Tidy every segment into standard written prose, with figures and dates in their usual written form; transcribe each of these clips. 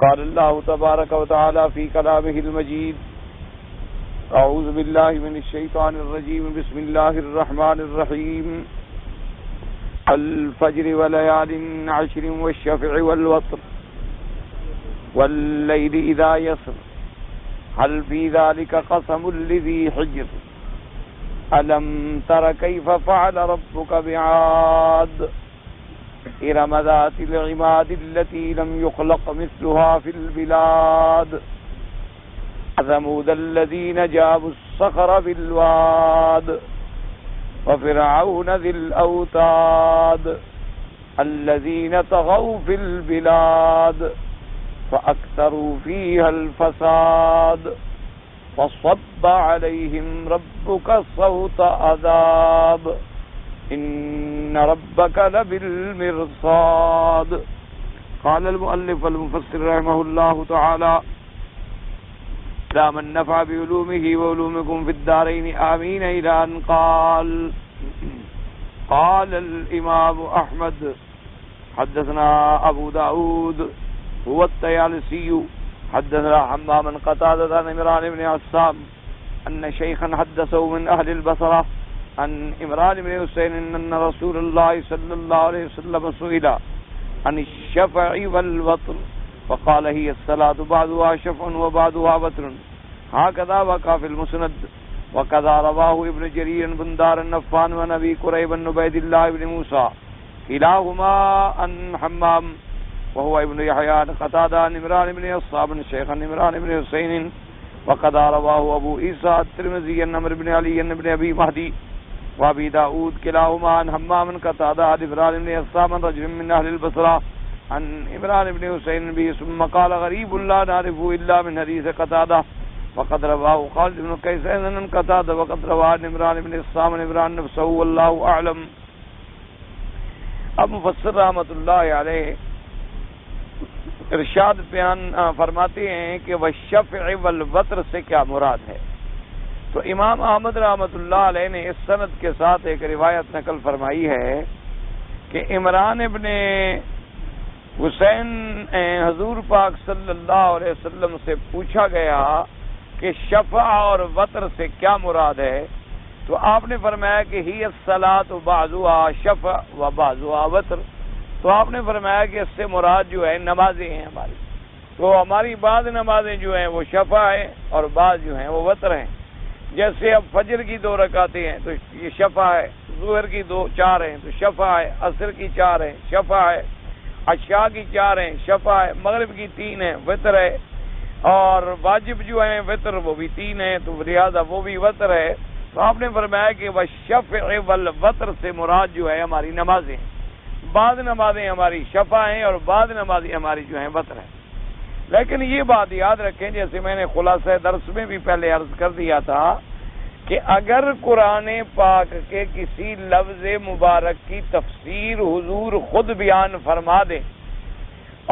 قال الله تبارك وتعالى في كلامه المجيد: أعوذ بالله من الشيطان الرجيم، بسم الله الرحمن الرحيم. الفجر وليال عشر والشفع والوتر والليل إذا يسر هل في ذلك قسم لذي حجر ألم تر كيف فعل ربك بعاد إرم ذات العماد التي لم يخلق مثلها في البلاد ثمود الذين جابوا الصخر بالواد وفرعون ذي الأوتاد الذين طغوا في البلاد فأكثروا فيها الفساد فصب عليهم ربك صوت عذاب إن ربك لبالمرصاد. قال المؤلف المفسر رحمه الله تعالى: لا من نفع بعلومه وعلومكم في الدارين آمين. إلى أن قال الإمام أحمد حدثنا أبو داود هو الطيالسي حدثنا حمام بن قتادة عن عمران بن عصام أن شيخا حدثه من أهل البصرة عن عمران بن حسين أن رسول الله صلى الله عليه وسلم سئل عن الشفع والوتر فقال: هي الصلاة بعضها شفع وبعضها وتر. هكذا وقع في المسند. وكذا رواه ابن جرير بن دار النفان ونبي قريب بن عبيد الله بن موسى كلاهما عن حمام وهو ابن يحيى قتادة عن عمران بن عصام الشيخ عن عمران بن حسين. وكذا رواه أبو عيسى الترمذي عن عمرو بن علي بن أبي مهدي وأبي داود كلاهما عن حمام قتادة عن عمران بن عصام رجل من أهل البصرة عن عمران بن حسين به ثم قال: غريب لا نعرفه إلا من حديث قتادة وقد رواه خالد بن كيسان عن قتادة وقد رواه عن عمران بن عصام عن عمران نفسه والله أعلم. اب مفسر رحمۃ اللہ علیہ ارشاد بیان فرماتے ہیں کہ والشفع والوتر سے کیا مراد ہے. تو امام احمد رحمۃ اللہ علیہ نے اس سند کے ساتھ ایک روایت نقل فرمائی ہے کہ عمران ابن حسین حضور پاک صلی اللہ علیہ وسلم سے پوچھا گیا کہ شفع اور وتر سے کیا مراد ہے. تو آپ نے فرمایا کہ ہی الصلاۃ بعضها شفع و بعضها وتر. تو آپ نے فرمایا کہ اس سے مراد جو ہے نمازیں ہیں ہماری. تو ہماری بعض نمازیں جو ہیں وہ شفع ہیں اور بعض جو ہیں وہ وتر ہیں. جیسے اب فجر کی 2 رکعتیں ہیں تو یہ شفع ہے، ظہر کی 4 ہیں تو شفع ہے، عصر کی 4 ہیں شفع ہے، عشاء کی 4 ہیں شفع ہے، مغرب کی 3 ہیں وتر ہے، اور واجب جو ہیں وتر وہ بھی 3 ہیں تو لہٰذا وہ بھی وتر ہے. تو آپ نے فرمایا کہ والشفع والوتر سے مراد جو ہے ہماری نمازیں ہیں. بعض نمازیں ہماری شفع ہیں اور بعض نمازیں ہماری جو ہیں وتر ہیں. لیکن یہ بات یاد رکھیں، جیسے میں نے خلاصہ درس میں بھی پہلے عرض کر دیا تھا کہ اگر قرآن پاک کے کسی لفظ مبارک کی تفسیر حضور خود بیان فرما دیں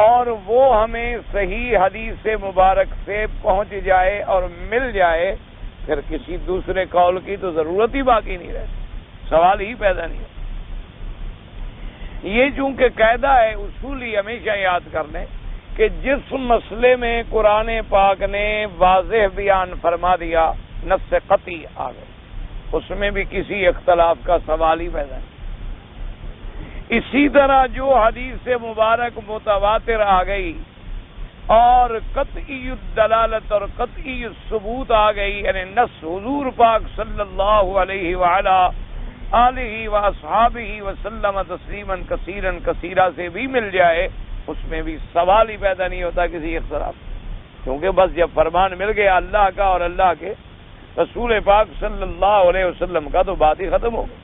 اور وہ ہمیں صحیح حدیث مبارک سے پہنچ جائے اور مل جائے، پھر کسی دوسرے قول کی تو ضرورت ہی باقی نہیں رہتی، سوال ہی پیدا نہیں ہوتا. یہ چونکہ قاعدہ ہے اصولی، ہمیشہ یاد کر لیں کہ جس مسئلے میں قرآن پاک نے واضح بیان فرما دیا، نص قطعی آ گئے، اس میں بھی کسی اختلاف کا سوال ہی پیدا نہیں. اسی طرح جو حدیث مبارک متواتر آ گئی اور قطعی الدلالت اور قطعی الثبوت آ گئی، یعنی نص حضور پاک صلی اللہ علیہ وعلا آلہ واصحابہ وسلم تسلیما کثیرا کثیرا سے بھی مل جائے، اس میں بھی سوال ہی پیدا نہیں ہوتا کسی اختلاف. کیونکہ بس جب فرمان مل گیا اللہ کا اور اللہ کے رسول پاک صلی اللہ علیہ وسلم کا تو بات ہی ختم ہو گئی.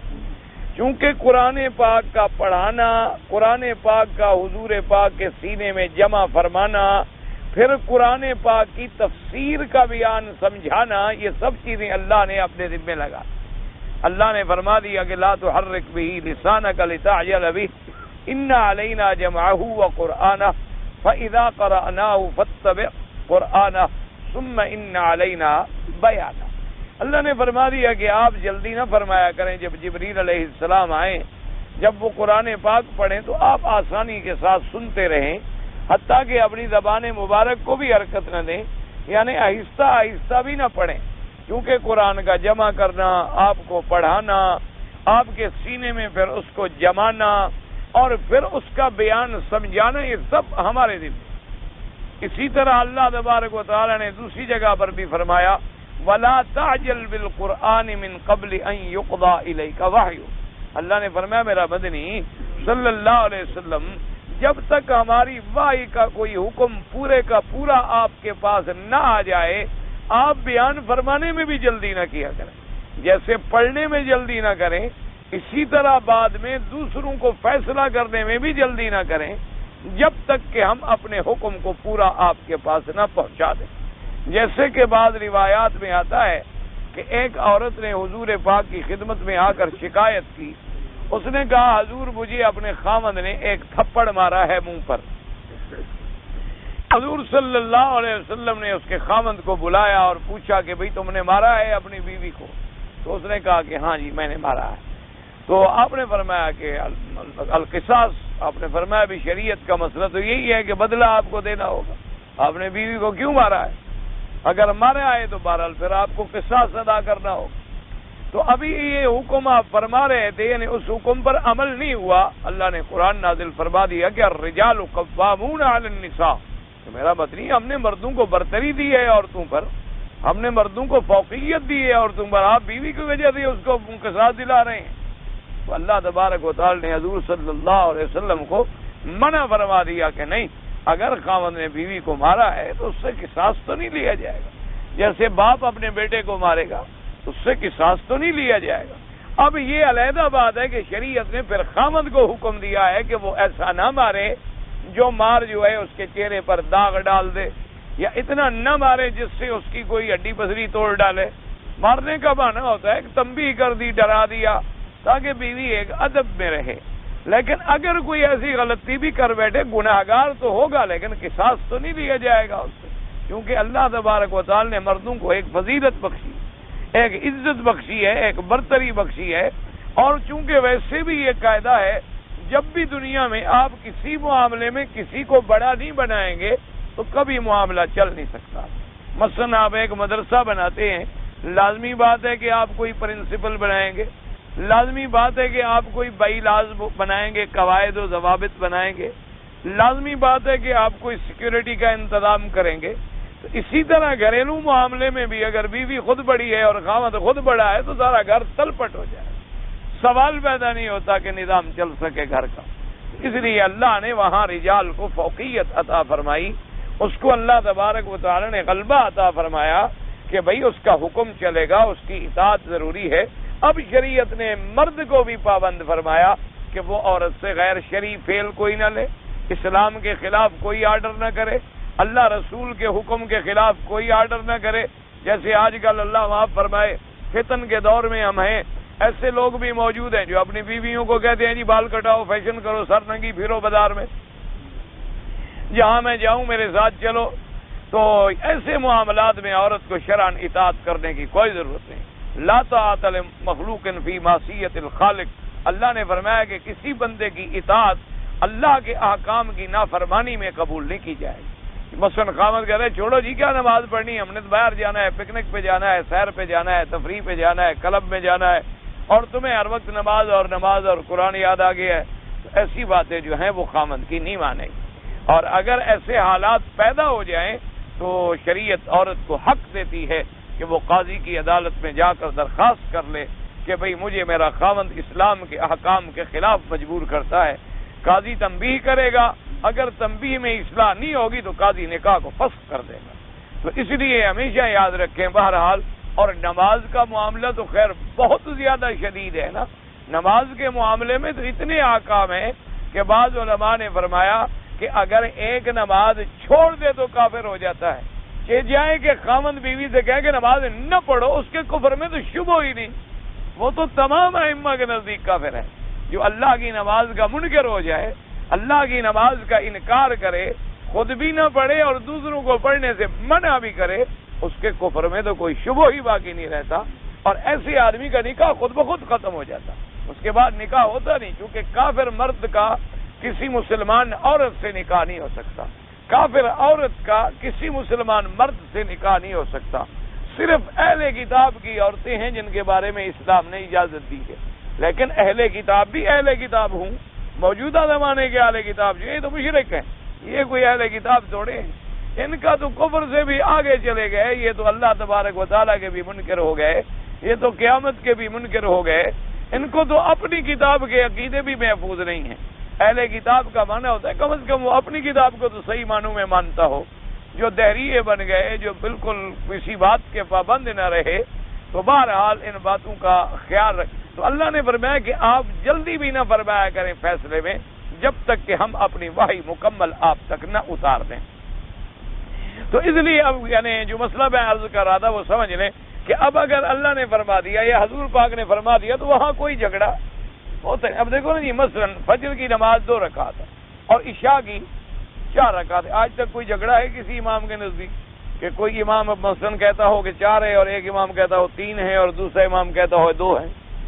چونکہ قرآن پاک کا پڑھانا، قرآن پاک کا حضور پاک کے سینے میں جمع فرمانا، پھر قرآن پاک کی تفسیر کا بیان سمجھانا، یہ سب چیزیں اللہ نے اپنے ذمہ لگا. اللہ نے فرما دیا کہ لا تحرک به لسانک لتعجل به ان علینا جمعه وقرآنه فاذا قرأناه فاتبع قرآنه ثم ان علینا بیانه. اللہ نے فرما دیا کہ آپ جلدی نہ فرمایا کریں جب جبریل علیہ السلام آئیں، جب وہ قرآن پاک پڑھیں تو آپ آسانی کے ساتھ سنتے رہیں حتیٰ کہ اپنی زبان مبارک کو بھی حرکت نہ دیں، یعنی آہستہ آہستہ بھی نہ پڑھیں، کیونکہ قرآن کا جمع کرنا، آپ کو پڑھانا، آپ کے سینے میں پھر اس کو جمانا اور پھر اس کا بیان سمجھانا، یہ سب ہمارے دل میں۔ اسی طرح اللہ تبارک و تعالی نے دوسری جگہ پر بھی فرمایا وَلَا تَعْجَلْ بِالْقُرْآنِ مِنْ قَبْلِ أَنْ يُقْضَى إِلَيْكَ وَحْيُهُ، اللہ نے فرمایا میرا مدنی صلی اللہ علیہ وسلم جب تک ہماری وحی کا کوئی حکم پورے کا پورا آپ کے پاس نہ آ جائے، آپ بیان فرمانے میں بھی جلدی نہ کیا کریں، جیسے پڑھنے میں جلدی نہ کریں، اسی طرح بعد میں دوسروں کو فیصلہ کرنے میں بھی جلدی نہ کریں جب تک کہ ہم اپنے حکم کو پورا آپ کے پاس نہ پہنچا دیں۔ جیسے کہ بعض روایات میں آتا ہے کہ ایک عورت نے حضور پاک کی خدمت میں آ کر شکایت کی، اس نے کہا حضور مجھے اپنے خاوند نے ایک تھپڑ مارا ہے منہ پر۔ حضور صلی اللہ علیہ وسلم نے اس کے خاوند کو بلایا اور پوچھا کہ بھئی تم نے مارا ہے اپنی بیوی کو؟ تو اس نے کہا کہ ہاں جی میں نے مارا ہے۔ تو آپ نے فرمایا کہ القصاص، آپ نے فرمایا بھی شریعت کا مسئلہ تو یہی ہے کہ بدلہ آپ کو دینا ہوگا، آپ نے بیوی کو کیوں مارا ہے؟ اگر مارا ہے تو بہرحال پھر آپ کو قصاص ادا کرنا ہوگا۔ تو ابھی یہ حکم آپ فرما رہے تھے، یعنی اس حکم پر عمل نہیں ہوا، اللہ نے قرآن نازل فرما دیا کہ الرجال قوامون علی النساء، تو میرا مدنی ہم نے مردوں کو برتری دی ہے عورتوں پر، ہم نے مردوں کو فوقیت دی ہے عورتوں پر، آپ بیوی کی وجہ سے اس کو قصاص دلا رہے ہیں۔ تو اللہ تبارک و تعالی نے حضور صلی اللہ علیہ وسلم کو منع فرما دیا کہ نہیں، اگر خاوند نے بیوی کو مارا ہے تو اس سے قصاص تو نہیں لیا جائے گا، جیسے باپ اپنے بیٹے کو مارے گا اس سے قصاص تو نہیں لیا جائے گا۔ اب یہ علیحدہ بات ہے کہ شریعت نے پھر خاوند کو حکم دیا ہے کہ وہ ایسا نہ مارے جو مار جو ہے اس کے چہرے پر داغ ڈال دے، یا اتنا نہ مارے جس سے اس کی کوئی ہڈی پسلی توڑ ڈالے۔ مارنے کا بہانہ ہوتا ہے کہ تنبیہ کر دی، ڈرا دیا، تاکہ بیوی ایک ادب میں رہے۔ لیکن اگر کوئی ایسی غلطی بھی کر بیٹھے گناہگار تو ہوگا، لیکن قصاص تو نہیں لیا جائے گا اس سے، کیونکہ اللہ تبارک و تعالی نے مردوں کو ایک فضیلت بخشی، ایک عزت بخشی ہے، ایک برتری بخشی ہے۔ اور چونکہ ویسے بھی یہ قاعدہ ہے جب بھی دنیا میں آپ کسی معاملے میں کسی کو بڑا نہیں بنائیں گے تو کبھی معاملہ چل نہیں سکتا۔ مثلا آپ ایک مدرسہ بناتے ہیں، لازمی بات ہے کہ آپ کوئی پرنسپل بنائیں گے، لازمی بات ہے کہ آپ کوئی بائی-لاز بنائیں گے، قواعد و ضوابط بنائیں گے، لازمی بات ہے کہ آپ کوئی سیکیورٹی کا انتظام کریں گے۔ تو اسی طرح گھریلو معاملے میں بھی اگر بیوی خود بڑی ہے اور خاوند خود بڑا ہے تو سارا گھر تلپٹ ہو جائے، سوال پیدا نہیں ہوتا کہ نظام چل سکے گھر کا۔ اس لیے اللہ نے وہاں رجال کو فوقیت عطا فرمائی، اس کو اللہ تبارک و تعالی نے غلبہ عطا فرمایا کہ بھئی اس کا حکم چلے گا، اس کی اطاعت ضروری ہے۔ اب شریعت نے مرد کو بھی پابند فرمایا کہ وہ عورت سے غیر شرعی فعل کوئی نہ لے، اسلام کے خلاف کوئی آرڈر نہ کرے، اللہ رسول کے حکم کے خلاف کوئی آرڈر نہ کرے۔ جیسے آج کل اللہ معاف فرمائے فتن کے دور میں ہم ہیں، ایسے لوگ بھی موجود ہیں جو اپنی بیویوں کو کہتے ہیں جی بال کٹاؤ، فیشن کرو، سر ننگی پھرو بازار میں، جہاں میں جاؤں میرے ساتھ چلو۔ تو ایسے معاملات میں عورت کو شرعاً اطاعت کرنے کی کوئی ضرورت نہیں۔ لا طاعت لمخلوق فی معصیت الخالق، اللہ نے فرمایا کہ کسی بندے کی اطاعت اللہ کے احکام کی نافرمانی میں قبول نہیں کی جائے گی۔ مثلاً خاوند کہہ رہے چھوڑو جی کیا نماز پڑھنی، ہم نے تو باہر جانا ہے، پکنک پہ جانا ہے، سیر پہ جانا ہے، تفریح پہ جانا ہے، کلب میں جانا ہے، اور تمہیں ہر وقت نماز اور قرآن یاد آ گیا ہے، تو ایسی باتیں جو ہیں وہ خاوند کی نہیں مانے گی۔ اور اگر ایسے حالات پیدا ہو جائیں تو شریعت عورت کو حق دیتی ہے کہ وہ قاضی کی عدالت میں جا کر درخواست کر لے کہ بھئی مجھے میرا خاوند اسلام کے احکام کے خلاف مجبور کرتا ہے۔ قاضی تنبیہ کرے گا، اگر تنبیہ میں اصلاح نہیں ہوگی تو قاضی نکاح کو فسخ کر دے گا۔ تو اس لیے ہمیشہ یاد رکھیں بہرحال۔ اور نماز کا معاملہ تو خیر بہت زیادہ شدید ہے نا، نماز کے معاملے میں تو اتنے احکام ہیں کہ بعض علماء نے فرمایا کہ اگر ایک نماز چھوڑ دے تو کافر ہو جاتا ہے، کہ جائے کہ خاوند بیوی سے کہے کہ نماز نہ پڑھو، اس کے کفر میں تو شبہ ہی نہیں، وہ تو تمام ائمہ کے نزدیک کافر ہے۔ جو اللہ کی نماز کا منکر ہو جائے، اللہ کی نماز کا انکار کرے، خود بھی نہ پڑھے اور دوسروں کو پڑھنے سے منع بھی کرے، اس کے کفر میں تو کوئی شبہ ہی باقی نہیں رہتا، اور ایسے آدمی کا نکاح خود بخود ختم ہو جاتا، اس کے بعد نکاح ہوتا نہیں، کیونکہ کافر مرد کا کسی مسلمان عورت سے نکاح نہیں ہو سکتا، کافر عورت کا کسی مسلمان مرد سے نکاح نہیں ہو سکتا، صرف اہل کتاب کی عورتیں ہیں جن کے بارے میں اسلام نے اجازت دی ہے، لیکن اہل کتاب بھی اہل کتاب ہوں، موجودہ زمانے کے اہل کتاب جو یہ تو مشرک ہیں، یہ کوئی اہل کتاب تھوڑے ہیں، ان کا تو کفر سے بھی آگے چلے گئے، یہ تو اللہ تبارک و تعالیٰ کے بھی منکر ہو گئے، یہ تو قیامت کے بھی منکر ہو گئے، ان کو تو اپنی کتاب کے عقیدے بھی محفوظ نہیں ہیں۔ اہل کتاب کا معنی ہوتا ہے کم از کم وہ اپنی کتاب کو تو صحیح معنوں میں مانتا ہو، جو دہریے بن گئے، جو بالکل کسی بات کے پابند نہ رہے، تو بہرحال ان باتوں کا خیال رکھ۔ تو اللہ نے فرمایا کہ آپ جلدی بھی نہ فرمایا کریں فیصلے میں جب تک کہ ہم اپنی وحی مکمل آپ تک نہ اتار دیں۔ تو اس لیے اب یعنی جو مسئلہ میں عرض کر رہا تھا وہ سمجھ لیں کہ اب اگر اللہ نے فرما دیا یا حضور پاک نے فرما دیا تو وہاں کوئی جھگڑا ہوتا ہے۔ اب دیکھو نا جی، مثلا فجر کی نماز 2 رکعت اور عشاء کی 4 رکعت، آج تک کوئی جھگڑا ہے کسی امام کے نزدیک کہ کوئی امام اب مثلا کہتا ہو کہ 4 ہے اور ایک امام کہتا ہو 3 ہے اور دوسرا امام کہتا ہو 2 ہے؟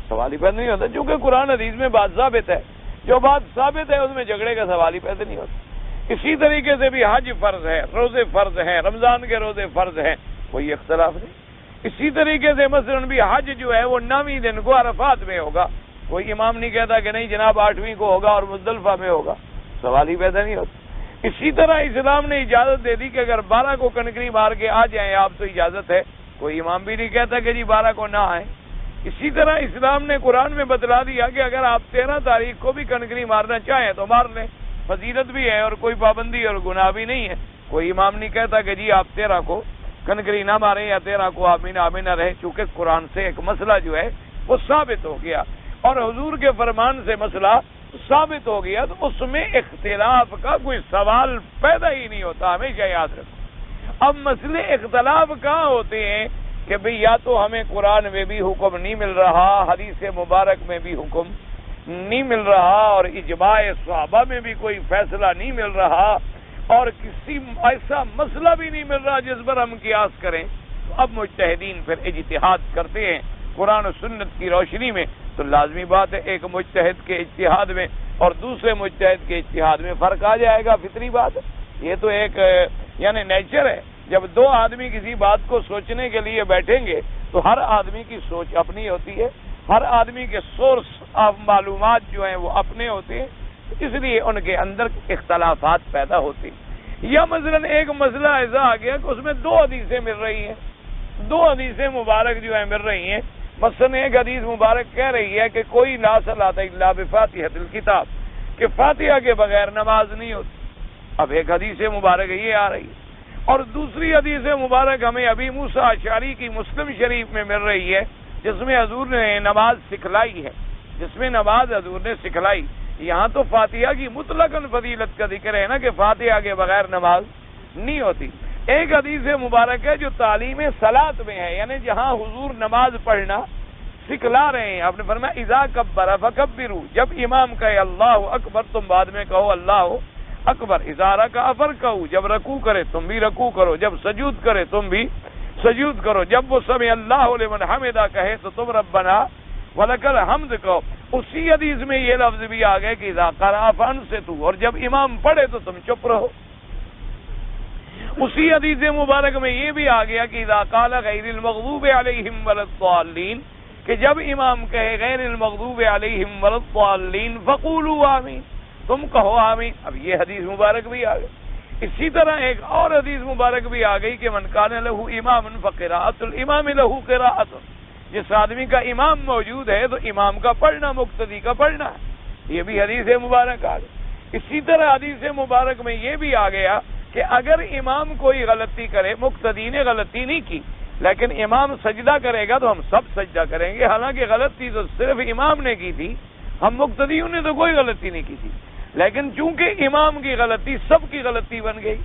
سوال ہی پیدا نہیں ہوتا، چونکہ قرآن حدیث میں بات ثابت ہے، جو بات ثابت ہے اس میں جھگڑے کا سوال ہی پیدا نہیں ہوتا۔ اسی طریقے سے بھی حج فرض ہے، روزے فرض ہیں، رمضان کے روزے فرض ہیں، کوئی اختلاف نہیں۔ اسی طریقے سے مثلا بھی حج جو ہے وہ 9ویں دن کو عرفات میں ہوگا، کوئی امام نہیں کہتا کہ نہیں جناب 8ویں کو ہوگا اور مزدلفہ میں ہوگا، سوال ہی پیدا نہیں ہوتا۔ اسی طرح اسلام نے اجازت دے دی کہ اگر 12 کو کنکری مار کے آ جائیں آپ تو اجازت ہے، کوئی امام بھی نہیں کہتا کہ جی 12 کو نہ آئیں۔ اسی طرح اسلام نے قرآن میں بتلا دیا کہ اگر آپ 13 تاریخ کو بھی کنکری مارنا چاہیں تو مار لیں، فضیلت بھی ہے اور کوئی پابندی اور گناہ بھی نہیں ہے، کوئی امام نہیں کہتا کہ جی آپ 13 کو کنکری نہ ماریں یا 13 کو آمینہ رہے، چونکہ قرآن سے ایک مسئلہ جو ہے وہ ثابت ہو گیا اور حضور کے فرمان سے مسئلہ ثابت ہو گیا، تو اس میں اختلاف کا کوئی سوال پیدا ہی نہیں ہوتا، ہمیشہ یاد رکھو۔ اب مسئلے اختلاف کہاں ہوتے ہیں کہ بھئی یا تو ہمیں قرآن میں بھی حکم نہیں مل رہا، حدیث مبارک میں بھی حکم نہیں مل رہا اور اجماع صحابہ میں بھی کوئی فیصلہ نہیں مل رہا اور کسی ایسا مسئلہ بھی نہیں مل رہا جس پر ہم قیاس کریں، تو اب مجتہدین پھر اجتہاد کرتے ہیں قرآن و سنت کی روشنی میں، تو لازمی بات ہے ایک مجتہد کے اجتہاد میں اور دوسرے مجتہد کے اجتہاد میں فرق آ جائے گا، فطری بات ہے، یہ تو ایک یعنی نیچر ہے۔ جب 2 آدمی کسی بات کو سوچنے کے لیے بیٹھیں گے تو ہر آدمی کی سوچ اپنی ہوتی ہے، ہر آدمی کے سورس آف معلومات جو ہیں وہ اپنے ہوتے ہیں، اس لیے ان کے اندر اختلافات پیدا ہوتے ہیں۔ یا مثلا ایک مسئلہ ایسا آ گیا کہ اس میں 2 حدیثیں مل رہی ہیں، 2 حدیثیں مبارک جو ہیں مل رہی ہیں، مثلا ایک حدیث مبارک کہہ رہی ہے کہ کوئی لا صلاۃ الا بفاتحۃ الکتاب، کہ فاتحہ کے بغیر نماز نہیں ہوتی، اب ایک حدیث مبارک یہ آ رہی ہے، اور دوسری حدیث مبارک ہمیں ابی موسیٰ اشعری کی مسلم شریف میں مل رہی ہے جس میں حضور نے نماز سکھلائی ہے، جس میں نماز حضور نے سکھلائی۔ یہاں تو فاتحہ کی مطلقاً فضیلت کا ذکر ہے نا کہ فاتحہ کے بغیر نماز نہیں ہوتی۔ ایک حدیث مبارک ہے جو تعلیم صلاۃ میں ہے، یعنی جہاں حضور نماز پڑھنا سکھلا رہے ہیں، آپ نے فرمایا اذا کبر فکبروا، جب امام کہے اللہ اکبر تم بعد میں کہو اللہ اکبر، اذا رکع فرکعوا، جب رکوع کرے تم بھی رکوع کرو، جب سجود کرے تم بھی سجود کرو، جب وہ سمع اللہ لمن حمدہ کہے تو تم ربنا ولک الحمد کہو۔ اسی حدیث میں یہ لفظ بھی آ گئے کہ اذا قرأ فانصتوا، اور جب امام پڑھے تو تم چپ رہو۔ اسی حدیث مبارک میں یہ بھی آ گیا کہ اذا قال غیر المغضوب علیہم ولا الضالین، کہ جب امام کہے غیر المغضوب علیہم ولا الضالین فقولوا آمین، تم کہو آمین۔ اب یہ حدیث مبارک بھی آ گئی۔ اسی طرح ایک اور حدیث مبارک بھی آ گئی کہ من کان لہ امام فقراءۃ الامام لہ قراءۃ، جس آدمی کا امام موجود ہے تو امام کا پڑھنا مقتدی کا پڑھنا ہے، یہ بھی حدیث مبارک آ گئی۔ اسی طرح حدیث مبارک میں یہ بھی آ گیا کہ اگر امام کوئی غلطی کرے، مقتدی نے غلطی نہیں کی لیکن امام سجدہ کرے گا تو ہم سب سجدہ کریں گے، حالانکہ غلطی تو صرف امام نے کی تھی، ہم مقتدیوں نے تو کوئی غلطی نہیں کی تھی، لیکن چونکہ امام کی غلطی سب کی غلطی بن گئی،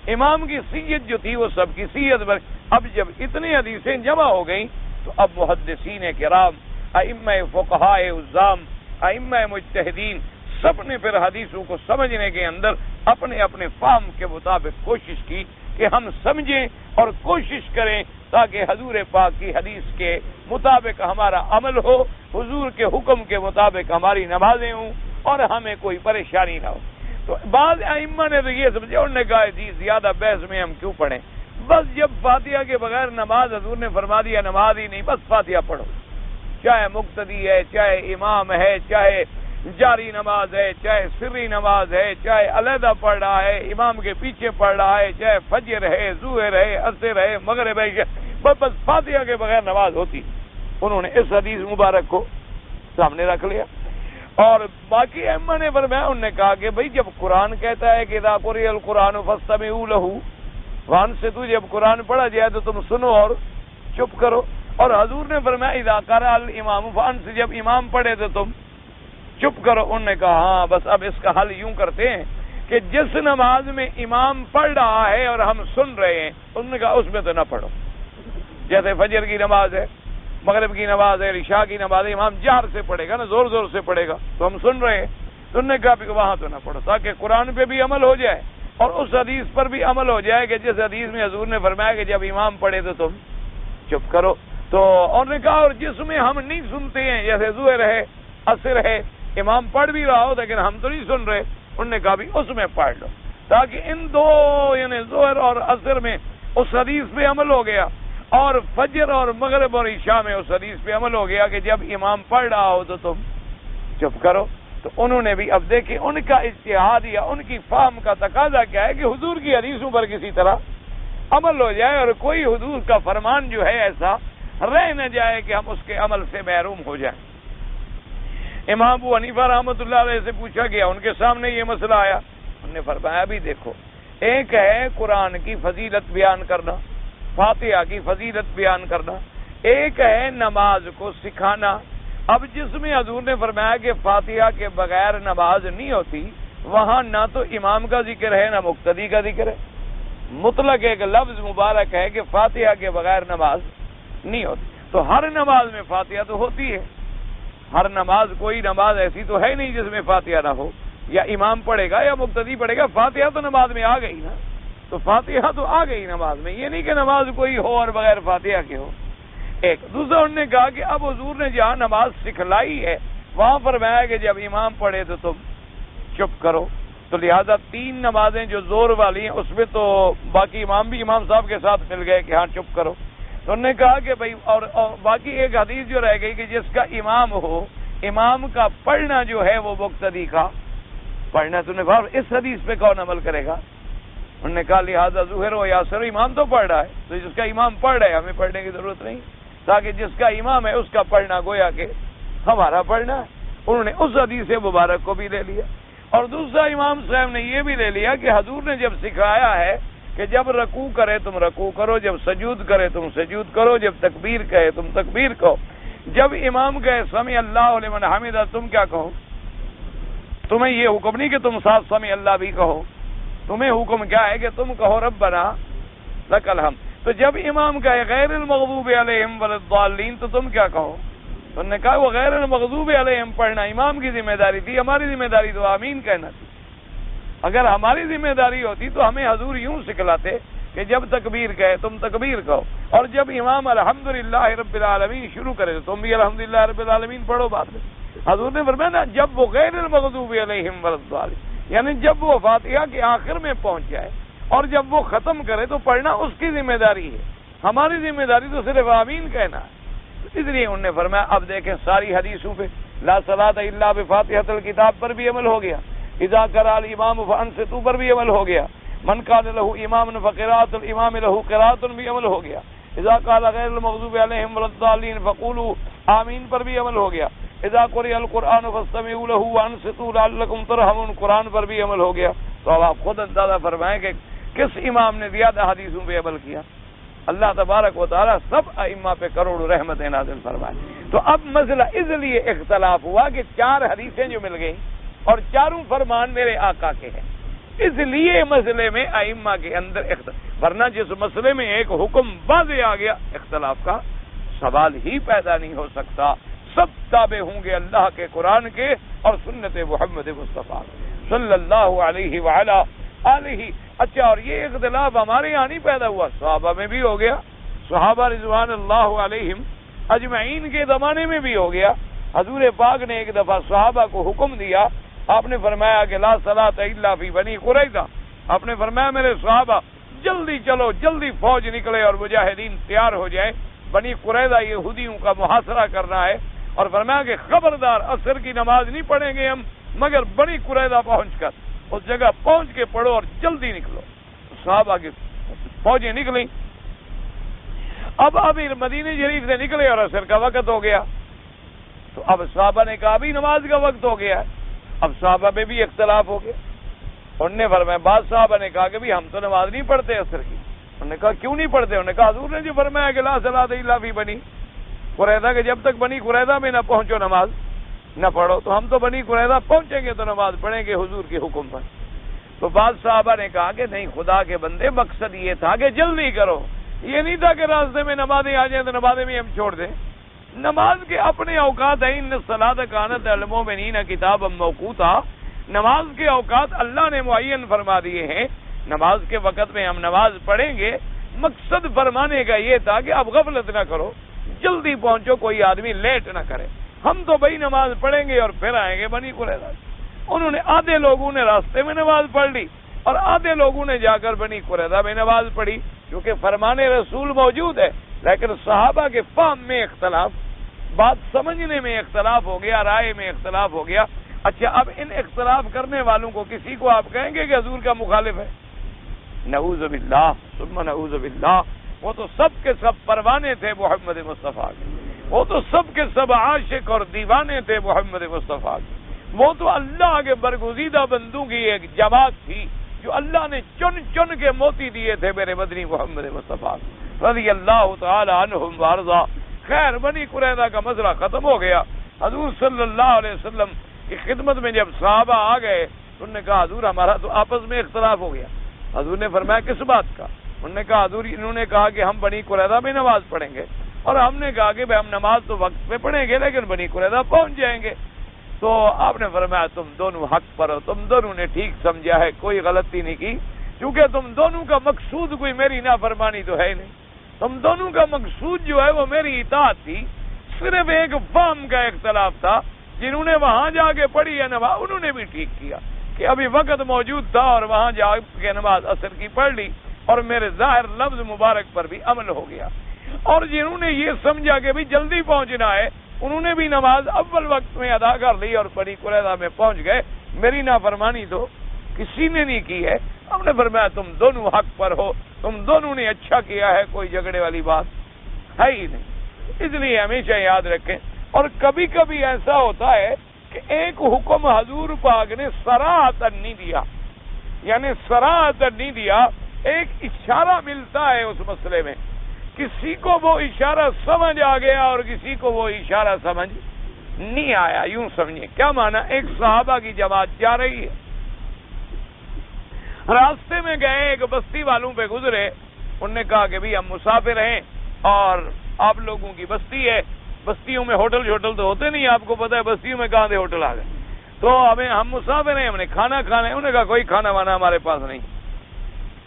امام کی سیت جو تھی وہ سب کی سیت بن۔ اب جب اتنی حدیثیں جمع ہو گئیں تو اب محدثین کرام، ائمہ فقہاء عظام، ائمہ مجتہدین، سب نے پھر حدیثوں کو سمجھنے کے اندر اپنے اپنے فہم کے مطابق کوشش کی کہ ہم سمجھیں اور کوشش کریں تاکہ حضور پاک کی حدیث کے مطابق ہمارا عمل ہو، حضور کے حکم کے مطابق ہماری نمازیں ہوں اور ہمیں کوئی پریشانی نہ ہو. تو بعض ائمہ نے تو یہ سمجھا، انہوں نے کہا جی زیادہ بحث میں ہم کیوں پڑھیں، بس جب فاتحہ کے بغیر نماز حضور نے فرما دیا نماز ہی نہیں، بس فاتحہ پڑھو، چاہے مقتدی ہے، چاہے امام ہے، چاہے جاری نماز ہے، چاہے سری نماز ہے، چاہے علیحدہ پڑھ رہا ہے امام کے پیچھے پڑھ رہا ہے، چاہے فجر ہے، ظہر ہے، عصر ہے، مغرب ہے، بس فاتحہ کے بغیر نماز ہوتی. انہوں نے اس حدیث مبارک کو سامنے رکھ لیا. اور باقی ائمہ نے فرمایا، انہوں نے کہا کہ بھئی جب قرآن کہتا ہے کہ اذا قرئ القرآن فاستمعوا له، وان سے تو جب قرآن پڑھا جائے تو تم سنو اور چپ کرو. اور حضور نے فرمایا اذا قرأ الامام فان سے جب امام پڑھے تو تم چپ کرو. انہوں نے کہا ہاں بس اب اس کا حل یوں کرتے ہیں کہ جس نماز میں امام پڑھ رہا ہے اور ہم سن رہے ہیں، انہوں نے کہا اس میں تو نہ پڑھو. جیسے فجر کی نماز ہے، مغرب کی نماز ہے، عشاء کی نماز ہے، امام جہر سے پڑھے گا نا، زور زور سے پڑھے گا تو ہم سن رہے ہیں، تو انہوں نے کہا کہ وہاں تو نہ پڑھو، تاکہ قرآن پہ بھی عمل ہو جائے اور اس حدیث پر بھی عمل ہو جائے کہ جس حدیث میں حضور نے فرمایا کہ جب امام پڑھے تو تم چپ کرو. تو اور نے کہا اور جس میں ہم نہیں سنتے ہیں، جیسے ظہر ہے، عصر ہے، امام پڑھ بھی رہا ہو لیکن ہم تو نہیں سن رہے، انہوں نے کہا بھی اس میں پڑھ لو، تاکہ ان دو یعنی ظہر اور عصر میں اس حدیث پہ عمل ہو گیا، اور فجر اور مغرب اور عشاء میں اس حدیث پہ عمل ہو گیا کہ جب امام پڑھ رہا ہو تو تم چپ کرو. تو انہوں نے بھی اب دیکھیں ان کا اجتہاد یا ان کی فہم کا تقاضا کیا ہے کہ حضور کی حدیثوں پر کسی طرح عمل ہو جائے اور کوئی حضور کا فرمان جو ہے ایسا رہ نہ جائے کہ ہم اس کے عمل سے محروم ہو جائیں. امام ابو حنیفہ رحمۃ اللہ علیہ سے پوچھا گیا، ان کے سامنے یہ مسئلہ آیا، انہوں نے فرمایا بھی دیکھو، ایک ہے قرآن کی فضیلت بیان کرنا، فاتحہ کی فضیلت بیان کرنا، ایک ہے نماز کو سکھانا. اب جس میں حضور نے فرمایا کہ فاتحہ کے بغیر نماز نہیں ہوتی، وہاں نہ تو امام کا ذکر ہے نہ مقتدی کا ذکر ہے، مطلق ایک لفظ مبارک ہے کہ فاتحہ کے بغیر نماز نہیں ہوتی. تو ہر نماز میں فاتحہ تو ہوتی ہے، ہر نماز، کوئی نماز ایسی تو ہے نہیں جس میں فاتحہ نہ ہو، یا امام پڑھے گا یا مقتدی پڑھے گا، فاتحہ تو نماز میں آ گئی نا، تو فاتحہ تو آ گئی نماز میں، یہ نہیں کہ نماز کوئی ہو اور بغیر فاتحہ کے ہو. ایک دوسرا انہوں نے کہا کہ اب حضور نے جہاں نماز سکھلائی ہے وہاں فرمایا کہ جب امام پڑھے تو تم چپ کرو، تو لہذا 3 نمازیں جو زور والی ہیں اس میں تو باقی امام بھی امام صاحب کے ساتھ مل گئے کہ ہاں چپ کرو. تو انہوں نے کہا کہ بھائی اور باقی ایک حدیث جو رہ گئی کہ جس کا امام ہو، امام کا پڑھنا جو ہے وہ مقتدی کا پڑھنا. تو نے کہا اس حدیث پہ کون عمل کرے گا؟ انہوں نے کہا لہٰذا ظہر ہو یا عصر امام تو پڑھ رہا ہے، تو جس کا امام پڑھ رہا ہے ہمیں پڑھنے کی ضرورت نہیں، تاکہ جس کا امام ہے اس کا پڑھنا گویا کہ ہمارا پڑھنا ہے. انہوں نے اس حدیث مبارک کو بھی لے لیا. اور دوسرا امام صاحب نے یہ بھی لے لیا کہ حضور نے جب سکھایا ہے کہ جب رکوع کرے تم رکوع کرو، جب سجود کرے تم سجود کرو، جب تکبیر کہے تم تکبیر کہو، جب امام کہے سمع اللہ لمن حمدہ تم کیا کہو؟ تمہیں یہ حکم نہیں کہ تم ساتھ سمع اللہ بھی کہو، تمہیں حکم کیا ہے کہ تم کہو ربنا لک الحمد. تو جب امام کہے غیر المغضوب علیہم ولا الضالین تو تم کیا کہو؟ تو انہوں نے کہا وہ غیر المغضوب علیہم پڑھنا امام کی ذمہ داری تھی، ہماری ذمہ داری تو آمین کہنا تھی. اگر ہماری ذمہ داری ہوتی تو ہمیں حضور یوں سکھلاتے کہ جب تکبیر کہے تم تکبیر کہو، اور جب امام الحمدللہ رب العالمین شروع کرے تو تم بھی الحمدللہ رب العالمین پڑھو بعد میں. حضور نے فرمایا نا جب وہ غیر المغضوب علیہم ولا الضالین، یعنی جب وہ فاتحہ کے آخر میں پہنچ جائے اور جب وہ ختم کرے تو پڑھنا اس کی ذمہ داری ہے، ہماری ذمہ داری تو صرف آمین کہنا ہے. اس لیے انہوں نے فرمایا اب دیکھیں ساری حدیثوں پہ لا صلاۃ الا بفاتحۃ الکتاب پر بھی عمل ہو گیا، اذا قرأ الامام فانصتوا پر بھی عمل ہو گیا، من کان له امام فقراءۃ الامام له قراءۃ بھی عمل ہو گیا، اذا قال غیر المغضوب علیہم ولا الضالین فقولوا آمین پر بھی عمل ہو گیا، اذا قرئ القرآن فاستمعوا له وانصتوا لعلکم ترحمون قرآن پر بھی عمل ہو گیا. تو اب آپ خود اندازہ فرمائیں کہ کس امام نے زیادہ حدیثوں پہ عمل کیا؟ اللہ تبارک و تعالیٰ سب ائمہ پہ کروڑوں رحمتیں نازل فرمائے. تو اب مسئلہ اس لیے اختلاف ہوا کہ 4 حدیثیں جو مل گئیں اور چاروں فرمان میرے آقا کے ہیں، اس لیے مسئلے میں ائمہ کے اندر اختلاف، ورنہ جس مسئلے میں ایک حکم واضح آ گیا اختلاف کا سوال ہی پیدا نہیں ہو سکتا. سب تابع ہوں گے اللہ کے قرآن کے اور سنت محمد مصطفیٰ صلی اللہ علیہ وعلا آلہ. اچھا اور یہ اختلاف ہمارے یہاں نہیں پیدا ہوا، صحابہ میں بھی ہو گیا، صحابہ رضوان اللہ علیہم اجمعین کے زمانے میں بھی ہو گیا. حضور پاک نے ایک دفعہ صحابہ کو حکم دیا آپ نے فرمایا کہ لا صلاۃ الا فی بنی قریظہ، آپ نے فرمایا میرے صحابہ جلدی چلو، جلدی فوج نکلے اور مجاہدین تیار ہو جائیں، بنی قریظہ یہودیوں کا محاصرہ کرنا ہے، اور فرمایا کہ خبردار عصر کی نماز نہیں پڑھیں گے ہم مگر بنی قریظہ پہنچ کر، اس جگہ پہنچ کے پڑھو اور جلدی نکلو۔ صحابہ کی فوجیں نکلیں۔ اب مدینہ شریف سے نکلے اور عصر کا وقت ہو گیا، تو اب صحابہ نے کہا ابھی نماز کا وقت ہو گیا ہے۔ اب صحابہ میں بھی اختلاف ہو گیا، انہوں نے فرمایا، بعض صحابہ نے کہا کہ بھی ہم تو نماز نہیں پڑھتے عصر کی۔ انہوں نے کہا کیوں نہیں پڑھتے؟ انہوں نے کہا حضور نے جو فرمایا کہ لا صلاۃ الا فی بنی قریظہ، کہ جب تک بنی قریظہ میں نہ پہنچو نماز نہ پڑھو، تو ہم تو بنی قریظہ پہنچیں گے تو نماز پڑھیں گے حضور کے حکم پر۔ تو بعض صحابہ نے کہا کہ نہیں خدا کے بندے، مقصد یہ تھا کہ جلدی کرو، یہ نہیں تھا کہ راستے میں نمازیں آ جائیں تو نمازیں بھی ہم چھوڑ دیں۔ نماز کے اپنے اوقات ہیں، ان الصلاۃ کانت علی المؤمنین کتابا موقوتا، نماز کے اوقات اللہ نے معین فرما دیے ہیں، نماز کے وقت میں ہم نماز پڑھیں گے۔ مقصد فرمانے کا یہ تھا کہ اب غفلت نہ کرو، جلدی پہنچو، کوئی آدمی لیٹ نہ کرے، ہم تو بھائی نماز پڑھیں گے اور پھر آئیں گے بنی قریظہ۔ انہوں نے آدھے لوگوں نے راستے میں نماز پڑھ لی اور آدھے لوگوں نے جا کر بنی قریظہ میں نماز پڑھی، کیونکہ فرمان رسول موجود ہے، لیکن صحابہ کے فہم میں اختلاف، بات سمجھنے میں اختلاف ہو گیا، رائے میں اختلاف ہو گیا۔ اچھا، اب ان اختلاف کرنے والوں کو کسی کو آپ کہیں گے کہ حضور کا مخالف ہے؟ نعوذ باللہ ثم نعوذ باللہ۔ وہ تو سب کے سب پروانے تھے محمد مصطفیٰ کے، وہ تو سب کے سب عاشق اور دیوانے تھے محمد مصطفیٰ کے، وہ تو اللہ کے برگزیدہ بندوں کی ایک جماعت تھی جو اللہ نے چن چن کے موتی دیے تھے میرے مدنی محمد مصطفیٰ رضی اللہ تعالی عنہم وارضا۔ خیر، بنی قریظہ کا مسئلہ ختم ہو گیا۔ حضور صلی اللہ علیہ وسلم کی خدمت میں جب صحابہ آ گئے، انہوں نے کہا حضور ہمارا تو آپس میں اختلاف ہو گیا۔ حضور نے فرمایا کس بات کا؟ انہوں نے کہا حضور، انہوں نے کہا کہ ہم بنی قریظہ میں نماز پڑھیں گے، اور ہم نے کہا کہ ہم نماز تو وقت پہ پڑھیں گے لیکن بنی قریظہ پہنچ جائیں گے۔ تو آپ نے فرمایا تم دونوں حق پر ہو، تم دونوں نے ٹھیک سمجھا ہے، کوئی غلطی نہیں کی، کیونکہ تم دونوں کا مقصود کوئی میری نافرمانی تو ہے نہیں، تم دونوں کا مقصود جو ہے وہ میری اطاعت تھی، صرف ایک فہم کا اختلاف تھا۔ جنہوں نے وہاں جا کے پڑھی ہے نماز، انہوں نے بھی ٹھیک کیا کہ ابھی وقت موجود تھا اور وہاں جا کے نماز عصر کی پڑھ لی اور میرے ظاہر لفظ مبارک پر بھی عمل ہو گیا۔ اور جنہوں نے یہ سمجھا کہ بھی جلدی پہنچنا ہے، انہوں نے بھی نماز اول وقت میں ادا کر لی اور بنی قریظہ میں پہنچ گئے۔ میری نافرمانی تو کسی نے نہیں کی ہے۔ ہم نے فرمایا تم دونوں حق پر ہو، تم دونوں نے اچھا کیا ہے، کوئی جھگڑے والی بات ہے ہی نہیں۔ اس لیے ہمیشہ یاد رکھیں۔ اور کبھی کبھی ایسا ہوتا ہے کہ ایک حکم حضور پاک نے صراحتاً نہیں دیا، یعنی صراحتاً نہیں دیا، ایک اشارہ ملتا ہے اس مسئلے میں، کسی کو وہ اشارہ سمجھ آ گیا اور کسی کو وہ اشارہ سمجھ نہیں آیا۔ یوں سمجھیں، کیا مانا؟ ایک صحابہ کی جماعت جا رہی ہے، راستے میں گئے، ایک بستی والوں پہ گزرے، انہوں نے کہا کہ بھی ہم مسافر ہیں اور آپ لوگوں کی بستی ہے، بستیوں میں ہوٹل تو ہوتے نہیں، آپ کو پتا ہے بستیوں میں کہاں سے ہوٹل آ گئے، تو ہم مسافر ہیں، ہم نے کھانا کھانا ہے۔ انہوں نے کہا کوئی کھانا وانا ہمارے پاس نہیں۔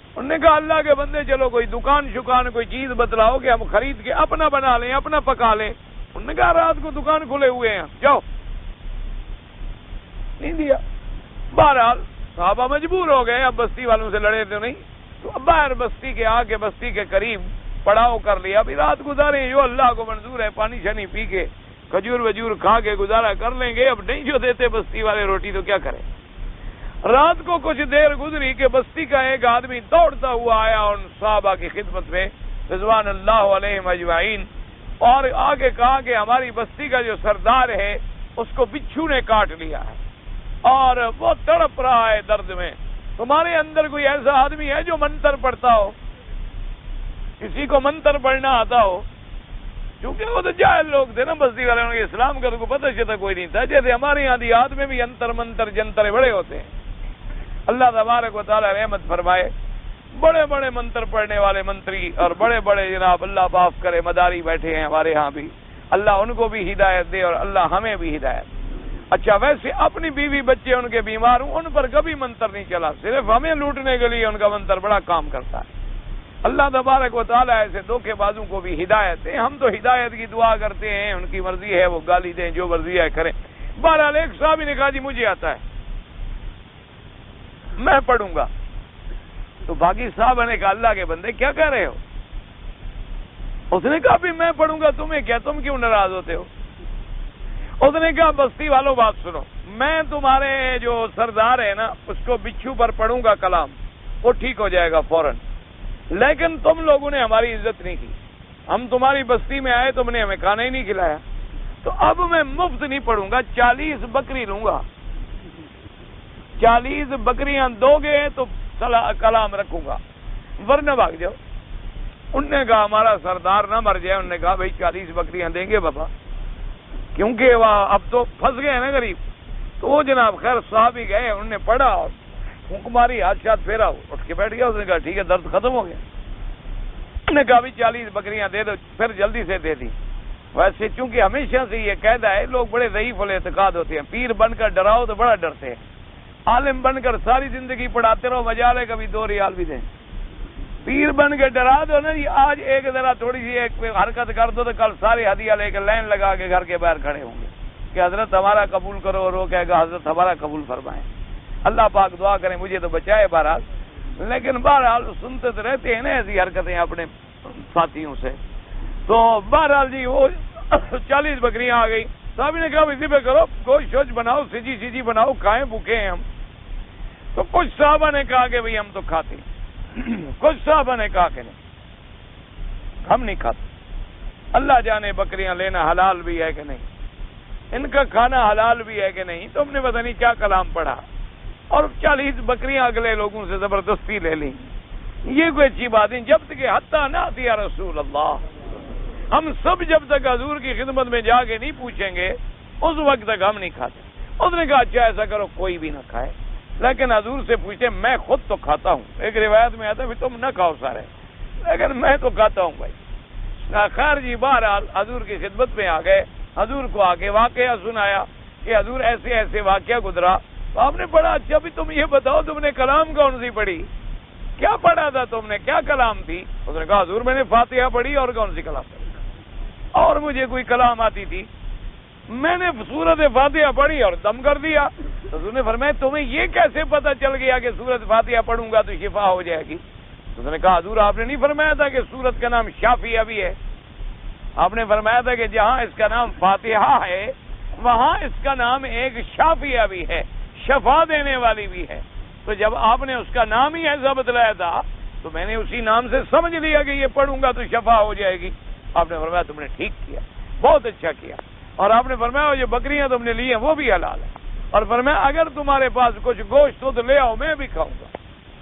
انہوں نے کہا اللہ کے بندے چلو کوئی دکان شکان کوئی چیز بتلاؤ کہ ہم خرید کے اپنا بنا لیں، اپنا پکا لیں۔ انہوں نے کہا رات کو دکان کھلے ہوئے ہیں، جاؤ، نہیں دیا۔ بہرحال صحابہ مجبور ہو گئے، اب بستی والوں سے لڑے تو نہیں، تو اب باہر بستی کے آ کے بستی کے قریب پڑاؤ کر لیا، ابھی رات گزارے جو اللہ کو منظور ہے، پانی شانی پی کے کھجور وجور کھا کے گزارا کر لیں گے، اب نہیں جو دیتے بستی والے روٹی تو کیا کریں۔ رات کو کچھ دیر گزری کہ بستی کا ایک آدمی دوڑتا ہوا آیا ان صحابہ کی خدمت میں رضوان اللہ علیہم اجمعین، اور آگے کہا کہ ہماری بستی کا جو سردار ہے اس کو بچھو نے کاٹ لیا ہے اور وہ تڑپ رہا ہے درد میں، تمہارے اندر کوئی ایسا آدمی ہے جو منتر پڑھتا ہو، کسی کو منتر پڑھنا آتا ہو؟ کیونکہ وہ تو جاہل لوگ تھے نا بستی والے، ان کے اسلام کا تو پتہ چلتا کوئی نہیں تھا، جیسے ہمارے یہاں دیہات میں بھی انتر منتر جنتر بڑے ہوتے ہیں۔ اللہ تبارک و تعالی رحمت فرمائے، بڑے بڑے منتر پڑھنے والے منتری اور بڑے بڑے جناب اللہ معاف کرے مداری بیٹھے ہیں ہمارے ہاں بھی، اللہ ان کو بھی ہدایت دے اور اللہ ہمیں بھی ہدایت۔ اچھا، ویسے اپنی بیوی بچے ان کے بیمار ہوں، ان پر کبھی منتر نہیں چلا، صرف ہمیں لوٹنے کے لیے ان کا منتر بڑا کام کرتا ہے۔ اللہ تبارک و تعالیٰ ایسے دھوکے بازوں کو بھی ہدایت دے، ہم تو ہدایت کی دعا کرتے ہیں، ان کی مرضی ہے وہ گالی دیں، جو مرضی ہے کریں۔ بہرحال ایک صحابی نے کہا جی مجھے آتا ہے، میں پڑھوں گا. تو باقی صاحب نے کہا اللہ کے بندے کیا کہہ رہے ہو؟ اس نے کہا بھی میں پڑھوں گا تمہیں کیا، تم کیوں ناراض ہوتے ہو؟ اس نے کہا بستی والوں بات سنو، میں تمہارے جو سردار ہے نا اس کو بچھو پر پڑھوں گا کلام، وہ ٹھیک ہو جائے گا فوراً، لیکن تم لوگوں نے ہماری عزت نہیں کی، ہم تمہاری بستی میں آئے تم نے ہمیں کھانا ہی نہیں کھلایا، تو اب میں مفت نہیں پڑھوں گا، 40 بکری لوں گا، 40 بکریاں دو گے تو کلام رکھوں گا، ورنہ بھاگ جاؤ. انہوں نے کہا ہمارا سردار نہ مر جائے. انہوں نے کہا بھائی 40 بکریاں دیں گے بابا، کیونکہ وہ اب تو پھنس گئے نا غریب. تو وہ جناب خیر صاحب ہی گئے، انہوں نے پڑھا اور حکماری ہاتھ شاتھ پھیرا، اٹھ کے بیٹھ گیا. اس نے کہا ٹھیک ہے درد ختم ہو گیا. انہوں نے کہا بھی 40 بکریاں دے دو، پھر جلدی سے دے دی. ویسے چونکہ ہمیشہ سے یہ قاعدہ ہے، لوگ بڑے ضعیف الاعتقاد ہوتے ہیں، پیر بن کر ڈراؤ تو بڑا ڈرتے ہیں، عالم بن کر ساری زندگی پڑھاتے رہو مجال ہے کبھی 2 ریال بھی دیں. پیر بن کے ڈرا دو نا، یہ آج ایک ذرا تھوڑی سی ایک حرکت کر دو تو کل سارے ہدیہ لے کے لائن لگا کے گھر کے باہر کھڑے ہوں گے کہ حضرت ہمارا قبول کرو، اور وہ کہے گا حضرت ہمارا قبول فرمائیں. اللہ پاک دعا کریں مجھے تو بچائے بہرحال. لیکن بہرحال سنتے تو رہتے ہیں نا ایسی حرکتیں اپنے ساتھیوں سے. تو بہرحال جی وہ 40 بکریاں آ گئی. صاحب نے کہا اسی پہ کرو، گوشت شوش بناؤ، سجی بناؤ، کھائیں، بھوکے ہیں ہم. تو کچھ صحابہ نے کہا کہ بھئی ہم تو کھاتے ہیں، کچھ صحابہ نے کہا کہ نہیں ہم نہیں کھاتے. اللہ جانے بکریاں لینا حلال بھی ہے کہ نہیں، ان کا کھانا حلال بھی ہے کہ نہیں. تو ہم نے پتہ نہیں کیا کلام پڑھا اور 40 بکریاں اگلے لوگوں سے زبردستی لے لیں. یہ کوئی اچھی بات نہیں. جب تک حتیٰ نأتی یا رسول اللہ، ہم سب جب تک حضور کی خدمت میں جا کے نہیں پوچھیں گے اس وقت تک ہم نہیں کھاتے. اس نے کہا اچھا ایسا کرو کوئی بھی نہ کھائے، لیکن حضور سے پوچھے میں خود تو کھاتا ہوں. ایک روایت میں آتا ہے تم نہ کھاؤ سارے، لیکن میں تو کھاتا ہوں بھائی. خیر جی بہرحال حضور کی خدمت میں آ گئے. حضور کو آ کے واقعہ سنایا کہ حضور ایسے ایسے واقعہ گزرا. تو آپ نے پڑھا اچھا بھی تم یہ بتاؤ تم نے کلام کون سی پڑھی، کیا پڑھا تھا تم نے، کیا کلام تھی؟ اس نے کہا حضور میں نے فاتحہ پڑھی اور کون سی کلام پڑھی، اور مجھے کوئی کلام آتی تھی، میں نے سورت فاتحہ پڑھی اور دم کر دیا. حضور نے فرمایا تمہیں یہ کیسے پتہ چل گیا کہ سورت فاتحہ پڑھوں گا تو شفا ہو جائے گی؟ اس نے کہا حضور آپ نے نہیں فرمایا تھا کہ سورت کا نام شافیہ بھی ہے؟ آپ نے فرمایا تھا کہ جہاں اس کا نام فاتحہ ہے وہاں اس کا نام ایک شافیہ بھی ہے، شفا دینے والی بھی ہے. تو جب آپ نے اس کا نام ہی ایسا بتلایا تھا تو میں نے اسی نام سے سمجھ لیا کہ یہ پڑھوں گا تو شفا ہو جائے گی. آپ نے فرمایا تم نے ٹھیک کیا، بہت اچھا کیا. اور آپ نے فرمایا جو بکریاں تم نے لی ہیں وہ بھی حلال ہیں، اور فرمایا اگر تمہارے پاس کچھ گوشت ہو تو لے آؤ میں بھی کھاؤں گا.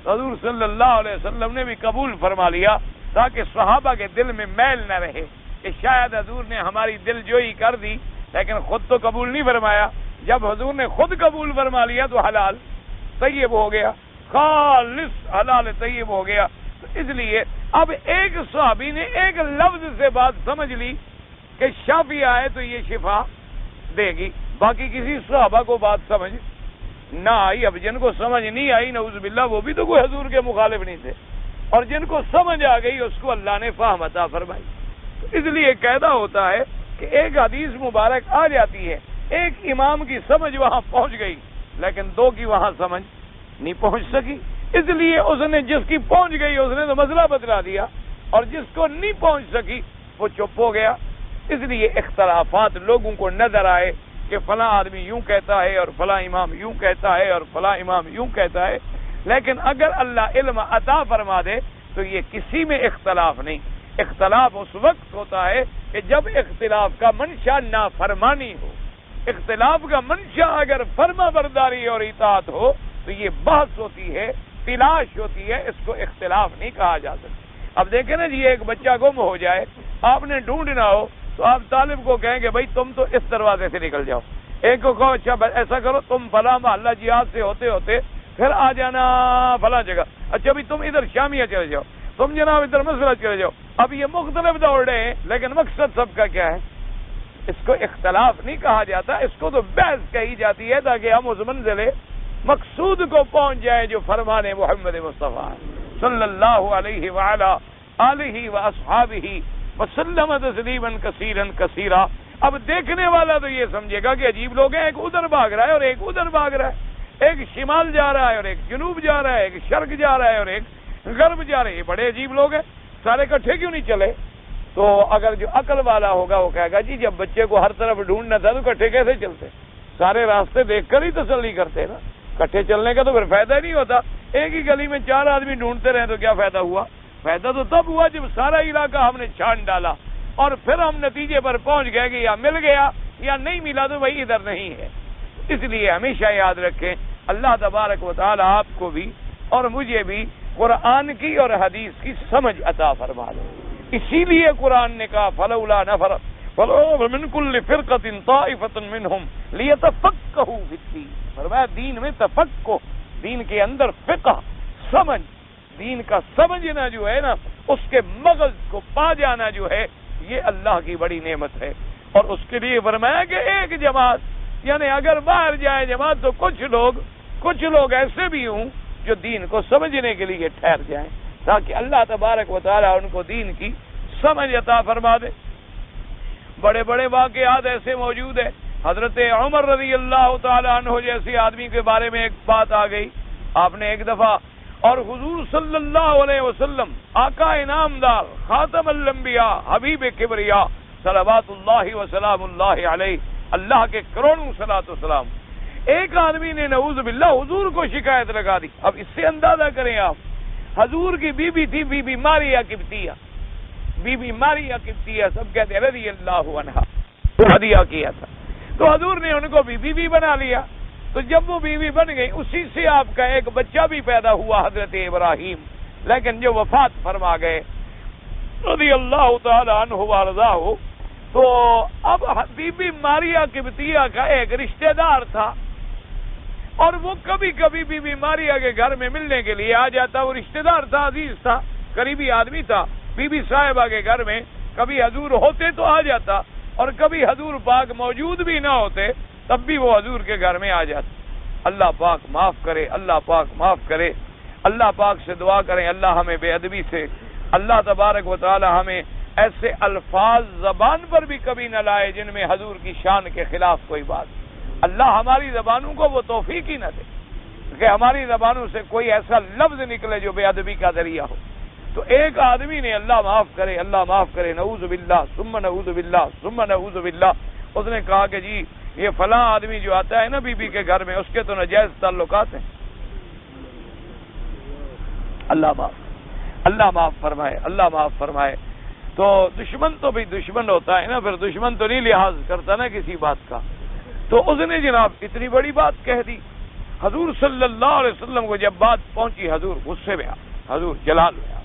حضور صلی اللہ علیہ وسلم نے بھی قبول فرما لیا تاکہ صحابہ کے دل میں میل نہ رہے کہ شاید حضور نے ہماری دل جوئی کر دی، لیکن خود تو قبول نہیں فرمایا. جب حضور نے خود قبول فرما لیا تو حلال طیب ہو گیا، خالص حلال طیب ہو گیا. تو اس لیے اب ایک صحابی نے ایک لفظ سے بات سمجھ لی کہ شافی آئے تو یہ شفا دے گی، باقی کسی صحابہ کو بات سمجھ نہ آئی. اب جن کو سمجھ نہیں آئی نعوذ باللہ وہ بھی تو کوئی حضور کے مخالف نہیں تھے، اور جن کو سمجھ آ گئی اس کو اللہ نے فہم عطا فرمائی. اس لیے قاعدہ ہوتا ہے کہ ایک حدیث مبارک آ جاتی ہے، ایک امام کی سمجھ وہاں پہنچ گئی لیکن 2 کی وہاں سمجھ نہیں پہنچ سکی. اس لیے اس نے جس کی پہنچ گئی اس نے تو مسئلہ بتلا دیا، اور جس کو نہیں پہنچ سکی وہ چپ ہو گیا. اس لیے اختلافات لوگوں کو نظر آئے کہ فلاں آدمی یوں کہتا ہے اور فلاں امام یوں کہتا ہے اور فلاں امام یوں کہتا ہے، لیکن اگر اللہ علم عطا فرما دے تو یہ کسی میں اختلاف نہیں. اختلاف اس وقت ہوتا ہے کہ جب اختلاف کا منشا نافرمانی ہو. اختلاف کا منشا اگر فرما برداری اور اطاعت ہو تو یہ بحث ہوتی ہے، تلاش ہوتی ہے، اس کو اختلاف نہیں کہا جا سکتا. اب دیکھیں نا جی ایک بچہ گم ہو جائے، آپ نے ڈھونڈنا ہو تو آپ طالب کو کہیں کہ بھائی تم تو اس دروازے سے نکل جاؤ. ایک کو کہو اچھا ایسا کرو تم فلاں محلہ جہاد سے ہوتے ہوتے پھر آ جانا فلاں جگہ، اچھا بھی تم ادھر شامیہ چلے جاؤ، تم جناب ادھر مسجد چلے جاؤ. اب یہ مختلف دوڑ رہے ہیں لیکن مقصد سب کا کیا ہے؟ اس کو اختلاف نہیں کہا جاتا، اس کو تو بحث کہی جاتی ہے تاکہ ہم اس منزل مقصود کو پہنچ جائیں جو فرمان محمد مصطفیٰ صلی اللہ علیہ وعلا آلہ واصحابہ وسلم تسلیما کثیرا کثیرا. اب دیکھنے والا تو یہ سمجھے گا کہ عجیب لوگ ہیں، ایک ادھر بھاگ رہا ہے اور ایک ادھر بھاگ رہا ہے، ایک شمال جا رہا ہے اور ایک جنوب جا رہا ہے، ایک شرق جا رہا ہے اور ایک غرب جا رہے ہیں. یہ بڑے عجیب لوگ ہیں، سارے کٹھے کیوں نہیں چلے؟ تو اگر جو عقل والا ہوگا وہ کہے گا جی جب بچے کو ہر طرف ڈھونڈنا تھا تو کٹھے کیسے چلتے؟ سارے راستے دیکھ کر ہی تسلی کرتے نا. کٹھے چلنے کا تو پھر فائدہ نہیں ہوتا. ایک ہی گلی میں 4 آدمی ڈھونڈتے رہے تو کیا فائدہ ہوا؟ فائدہ تو تب ہوا جب سارا علاقہ ہم نے چھان ڈالا اور پھر ہم نتیجے پر پہنچ گئے کہ یا مل گیا یا نہیں ملا تو وہی ادھر نہیں ہے. اس لیے ہمیشہ یاد رکھیں اللہ تبارک و تعالی آپ کو بھی اور مجھے بھی قرآن کی اور حدیث کی سمجھ عطا فرما دے. اسی لیے قرآن نے کہا فلولا نفر من كل فرقة طائفة منهم ليتفقهوا في الدين. فرمایا دین میں تفقہ، دین کے اندر فقہ، سمجھ، دین کا سمجھنا جو ہے نا، اس کے مغز کو پا جانا جو ہے، یہ اللہ کی بڑی نعمت ہے. اور اس کے لیے فرمایا کہ ایک جماعت، یعنی اگر باہر جائے جماعت تو کچھ لوگ ایسے بھی ہوں جو دین کو سمجھنے کے لیے ٹھہر جائیں، تاکہ اللہ تبارک و تعالی ان کو دین کی سمجھ عطا فرما دے. بڑے بڑے واقعات ایسے موجود ہیں. حضرت عمر رضی اللہ تعالی عنہ جیسے آدمی کے بارے میں ایک بات آ گئی. آپ نے ایک دفعہ اور حضور صلی اللہ علیہ وسلم آقا انعامدار خاتم الانبیاء حبیب کبریا صلوات اللہ وسلام اللہ علیہ، اللہ کے کروڑوں صلاۃ وسلام، ایک آدمی نے نعوذ باللہ حضور کو شکایت لگا دی. اب اس سے اندازہ کریں آپ، حضور کی بیوی تھی بی بی ماریہ قبطیہ، بی بی ماریہ قبطیہ، سب کہتے ہیں رضی اللہ عنہا، ہدیہ کیا تھا تو حضور نے ان کو بیوی بنا لیا. تو جب وہ بیوی بن گئی اسی سے آپ کا ایک بچہ بھی پیدا ہوا حضرت ابراہیم، لیکن جو وفات فرما گئے رضی اللہ تعالی عنہ وارضاہ. تو اب بی بی ماریہ قبطیہ کا ایک رشتہ دار تھا اور وہ کبھی کبھی بی بی ماریہ کے گھر میں ملنے کے لیے آ جاتا. وہ رشتہ دار تھا، عزیز تھا، قریبی آدمی تھا. بی بی صاحبہ کے گھر میں کبھی حضور ہوتے تو آ جاتا اور کبھی حضور پاک موجود بھی نہ ہوتے تب بھی وہ حضور کے گھر میں آ جاتا. اللہ پاک معاف کرے، اللہ پاک معاف کرے. اللہ پاک سے دعا کریں اللہ ہمیں بے ادبی سے، اللہ تبارک و تعالی ہمیں ایسے الفاظ زبان پر بھی کبھی نہ لائے جن میں حضور کی شان کے خلاف کوئی بات. اللہ ہماری زبانوں کو وہ توفیق ہی نہ دے کہ ہماری زبانوں سے کوئی ایسا لفظ نکلے جو بے ادبی کا ذریعہ ہو. تو ایک آدمی نے اللہ معاف کرے، اللہ معاف کرے، نعوذ باللہ ثم نعوذ باللہ ثم نعوذ باللہ، اس نے کہا کہ جی یہ فلاں آدمی جو آتا ہے نا بی بی کے گھر میں اس کے تو ناجائز تعلقات ہیں. اللہ معاف فرمائے، اللہ معاف فرمائے. تو دشمن تو بھی دشمن ہوتا ہے نا، پھر دشمن تو نہیں لحاظ کرتا نا کسی بات کا. تو اس نے جناب اتنی بڑی بات کہہ دی. حضور صلی اللہ علیہ وسلم کو جب بات پہنچی حضور غصے میں آ، حضور جلال میں آ.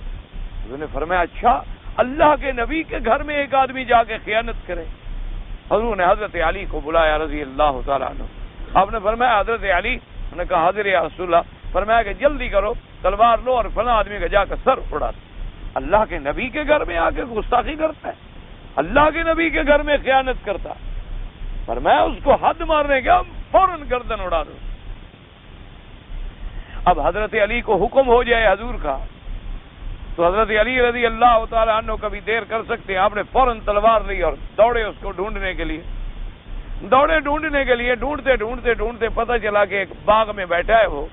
حضور نے فرمایا اچھا اللہ کے نبی کے گھر میں ایک آدمی جا کے خیانت کرے. حضور نے حضرت علی کو بلایا رضی اللہ تعالیٰ عنہ. آپ نے فرمایا حضرت علی، انہوں نے کہا حاضر یا رسول اللہ. فرمایا کہ جلدی کرو، تلوار لو اور فلاں آدمی کا جا کر سر اڑا دو. اللہ کے نبی کے گھر میں آ کے گستاخی کرتا ہے، اللہ کے نبی کے گھر میں خیانت کرتا ہے. فرمایا اس کو حد مارنے کا فوراً گردن اڑا دو. اب حضرت علی کو حکم ہو جائے حضور کا تو حضرت علی رضی اللہ تعالی عنہ کبھی دیر کر سکتے ہیں. آپ نے فوراً تلوار لی اور دوڑے اس کو ڈھونڈنے کے لیے. ڈھونڈتے ڈھونڈتے پتہ چلا کہ ایک باغ میں بیٹھا ہے. وہ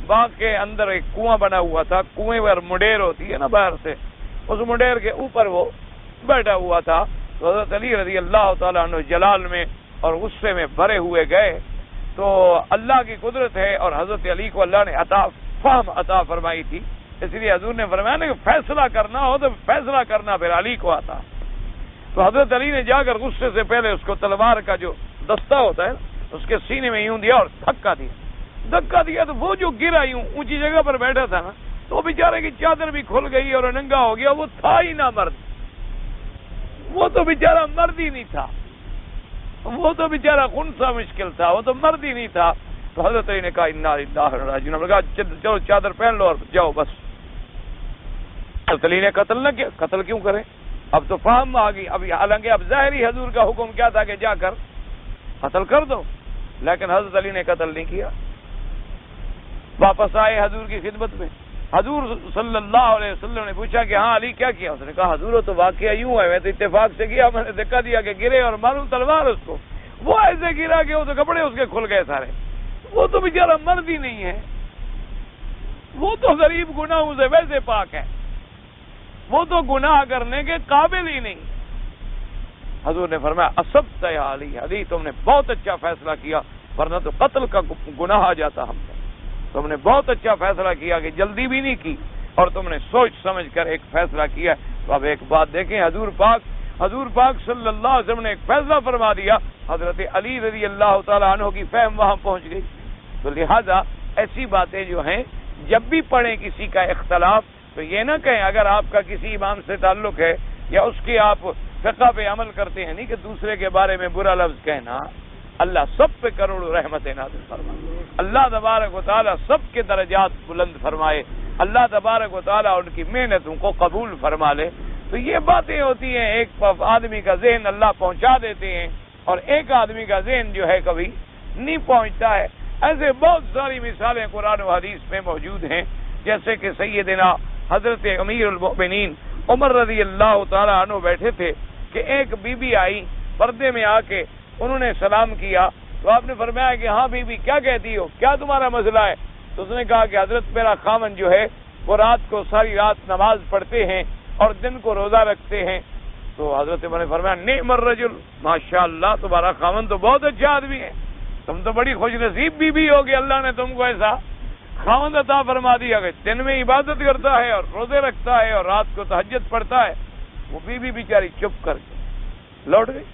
باغ کے اندر ایک کنواں بنا ہوا تھا، کنویں پر منڈیر ہوتی ہے نا باہر سے، اس منڈیر کے اوپر وہ بیٹھا ہوا تھا. تو حضرت علی رضی اللہ تعالیٰ عنہ جلال میں اور غصے میں بھرے ہوئے گئے. تو اللہ کی قدرت ہے اور حضرت علی کو اللہ نے فہم عطا فرمائی تھی، اس لیے حضور نے فرمایا نا کہ فیصلہ کرنا ہو تو فیصلہ کرنا پھر علی کو آتا. تو حضرت علی نے جا کر غصے سے پہلے اس کو تلوار کا جو دستہ ہوتا ہے اس کے سینے میں یوں دیا اور دھکا دیا. تو وہ جو گرا یوں اونچی جگہ پر بیٹھا تھا نا تو وہ بیچارے کی چادر بھی کھل گئی اور ننگا ہو گیا. وہ تھا ہی نہ مرد، وہ تو بیچارہ مرد ہی نہیں تھا، وہ تو بیچارہ خنثی مشکل تھا، وہ تو مرد ہی نہیں تھا. تو حضرت علی نے کہا انا للہ و انا الیہ راجعون. چلو چادر پہن لو اور جاؤ بس. حضرت علی نے قتل نہ کیا. قتل کیوں کریں؟ اب تو فہم آ گئی. اب حالانکہ اب ظاہری حضور کا حکم کیا تھا کہ جا کر قتل کر دو، لیکن حضرت علی نے قتل نہیں کیا. واپس آئے حضور کی خدمت میں. حضور صلی اللہ علیہ وسلم نے پوچھا کہ ہاں علی کیا کیا؟ اس نے کہا حضور تو واقعہ یوں ہے، میں تو اتفاق سے کیا، میں نے دھکا دیا کہ گرے اور ماروں تلوار اس کو. وہ ایسے گرا کہ وہ تو کپڑے اس کے کھل گئے سارے. وہ تو بیچارہ مرد ہی نہیں ہے، وہ تو غریب گناہوں سے ویسے پاک ہے، وہ تو گناہ کرنے کے قابل ہی نہیں۔ حضور نے فرمایا اصبت یا علی، علی تم نے بہت اچھا فیصلہ کیا، ورنہ تو قتل کا گناہ آ جاتا ہم نے۔ تم نے بہت اچھا فیصلہ کیا کہ جلدی بھی نہیں کی، اور تم نے سوچ سمجھ کر ایک فیصلہ کیا۔ تو اب ایک بات دیکھیں، حضور پاک صلی اللہ علیہ وسلم نے ایک فیصلہ فرما دیا، حضرت علی رضی اللہ تعالیٰ عنہ کی فہم وہاں پہنچ گئی۔ تو لہذا ایسی باتیں جو ہیں جب بھی پڑھیں کسی کا اختلاف تو یہ نہ کہیں اگر آپ کا کسی امام سے تعلق ہے یا اس کی آپ فقہ پہ عمل کرتے ہیں، نہیں کہ دوسرے کے بارے میں برا لفظ کہنا۔ اللہ سب پہ کروڑوں رحمت نازل فرمائے، اللہ تبارک و تعالیٰ سب کے درجات بلند فرمائے، اللہ تبارک و تعالیٰ ان کی محنتوں کو قبول فرما لے۔ تو یہ باتیں ہوتی ہیں، ایک آدمی کا ذہن اللہ پہنچا دیتے ہیں اور ایک آدمی کا ذہن جو ہے کبھی نہیں پہنچتا ہے۔ ایسے بہت ساری مثالیں قرآن و حدیث میں موجود ہیں، جیسے کہ سیدنا حضرت امیر المؤمنین عمر رضی اللہ تعالیٰ عنہ بیٹھے تھے کہ ایک بی بی آئی پردے میں آ کے انہوں نے سلام کیا، تو آپ نے فرمایا کہ ہاں بی بی کیا کہتی ہو، کیا تمہارا مسئلہ ہے؟ تو اس نے کہا کہ حضرت میرا خامن جو ہے وہ رات کو ساری رات نماز پڑھتے ہیں اور دن کو روزہ رکھتے ہیں۔ تو حضرت عمر نے فرمایا نعم الرجل، ماشاء اللہ تمہارا خامن تو بہت اچھا آدمی ہے، تم تو بڑی خوش نصیب بیوی ہوگی، اللہ نے تم کو ایسا خامن عطا فرما دیا کہ دن میں عبادت کرتا ہے اور روزے رکھتا ہے اور رات کو تہجد پڑھتا ہے۔ وہ بیوی بیچاری چپ کر کے لوٹ گئی۔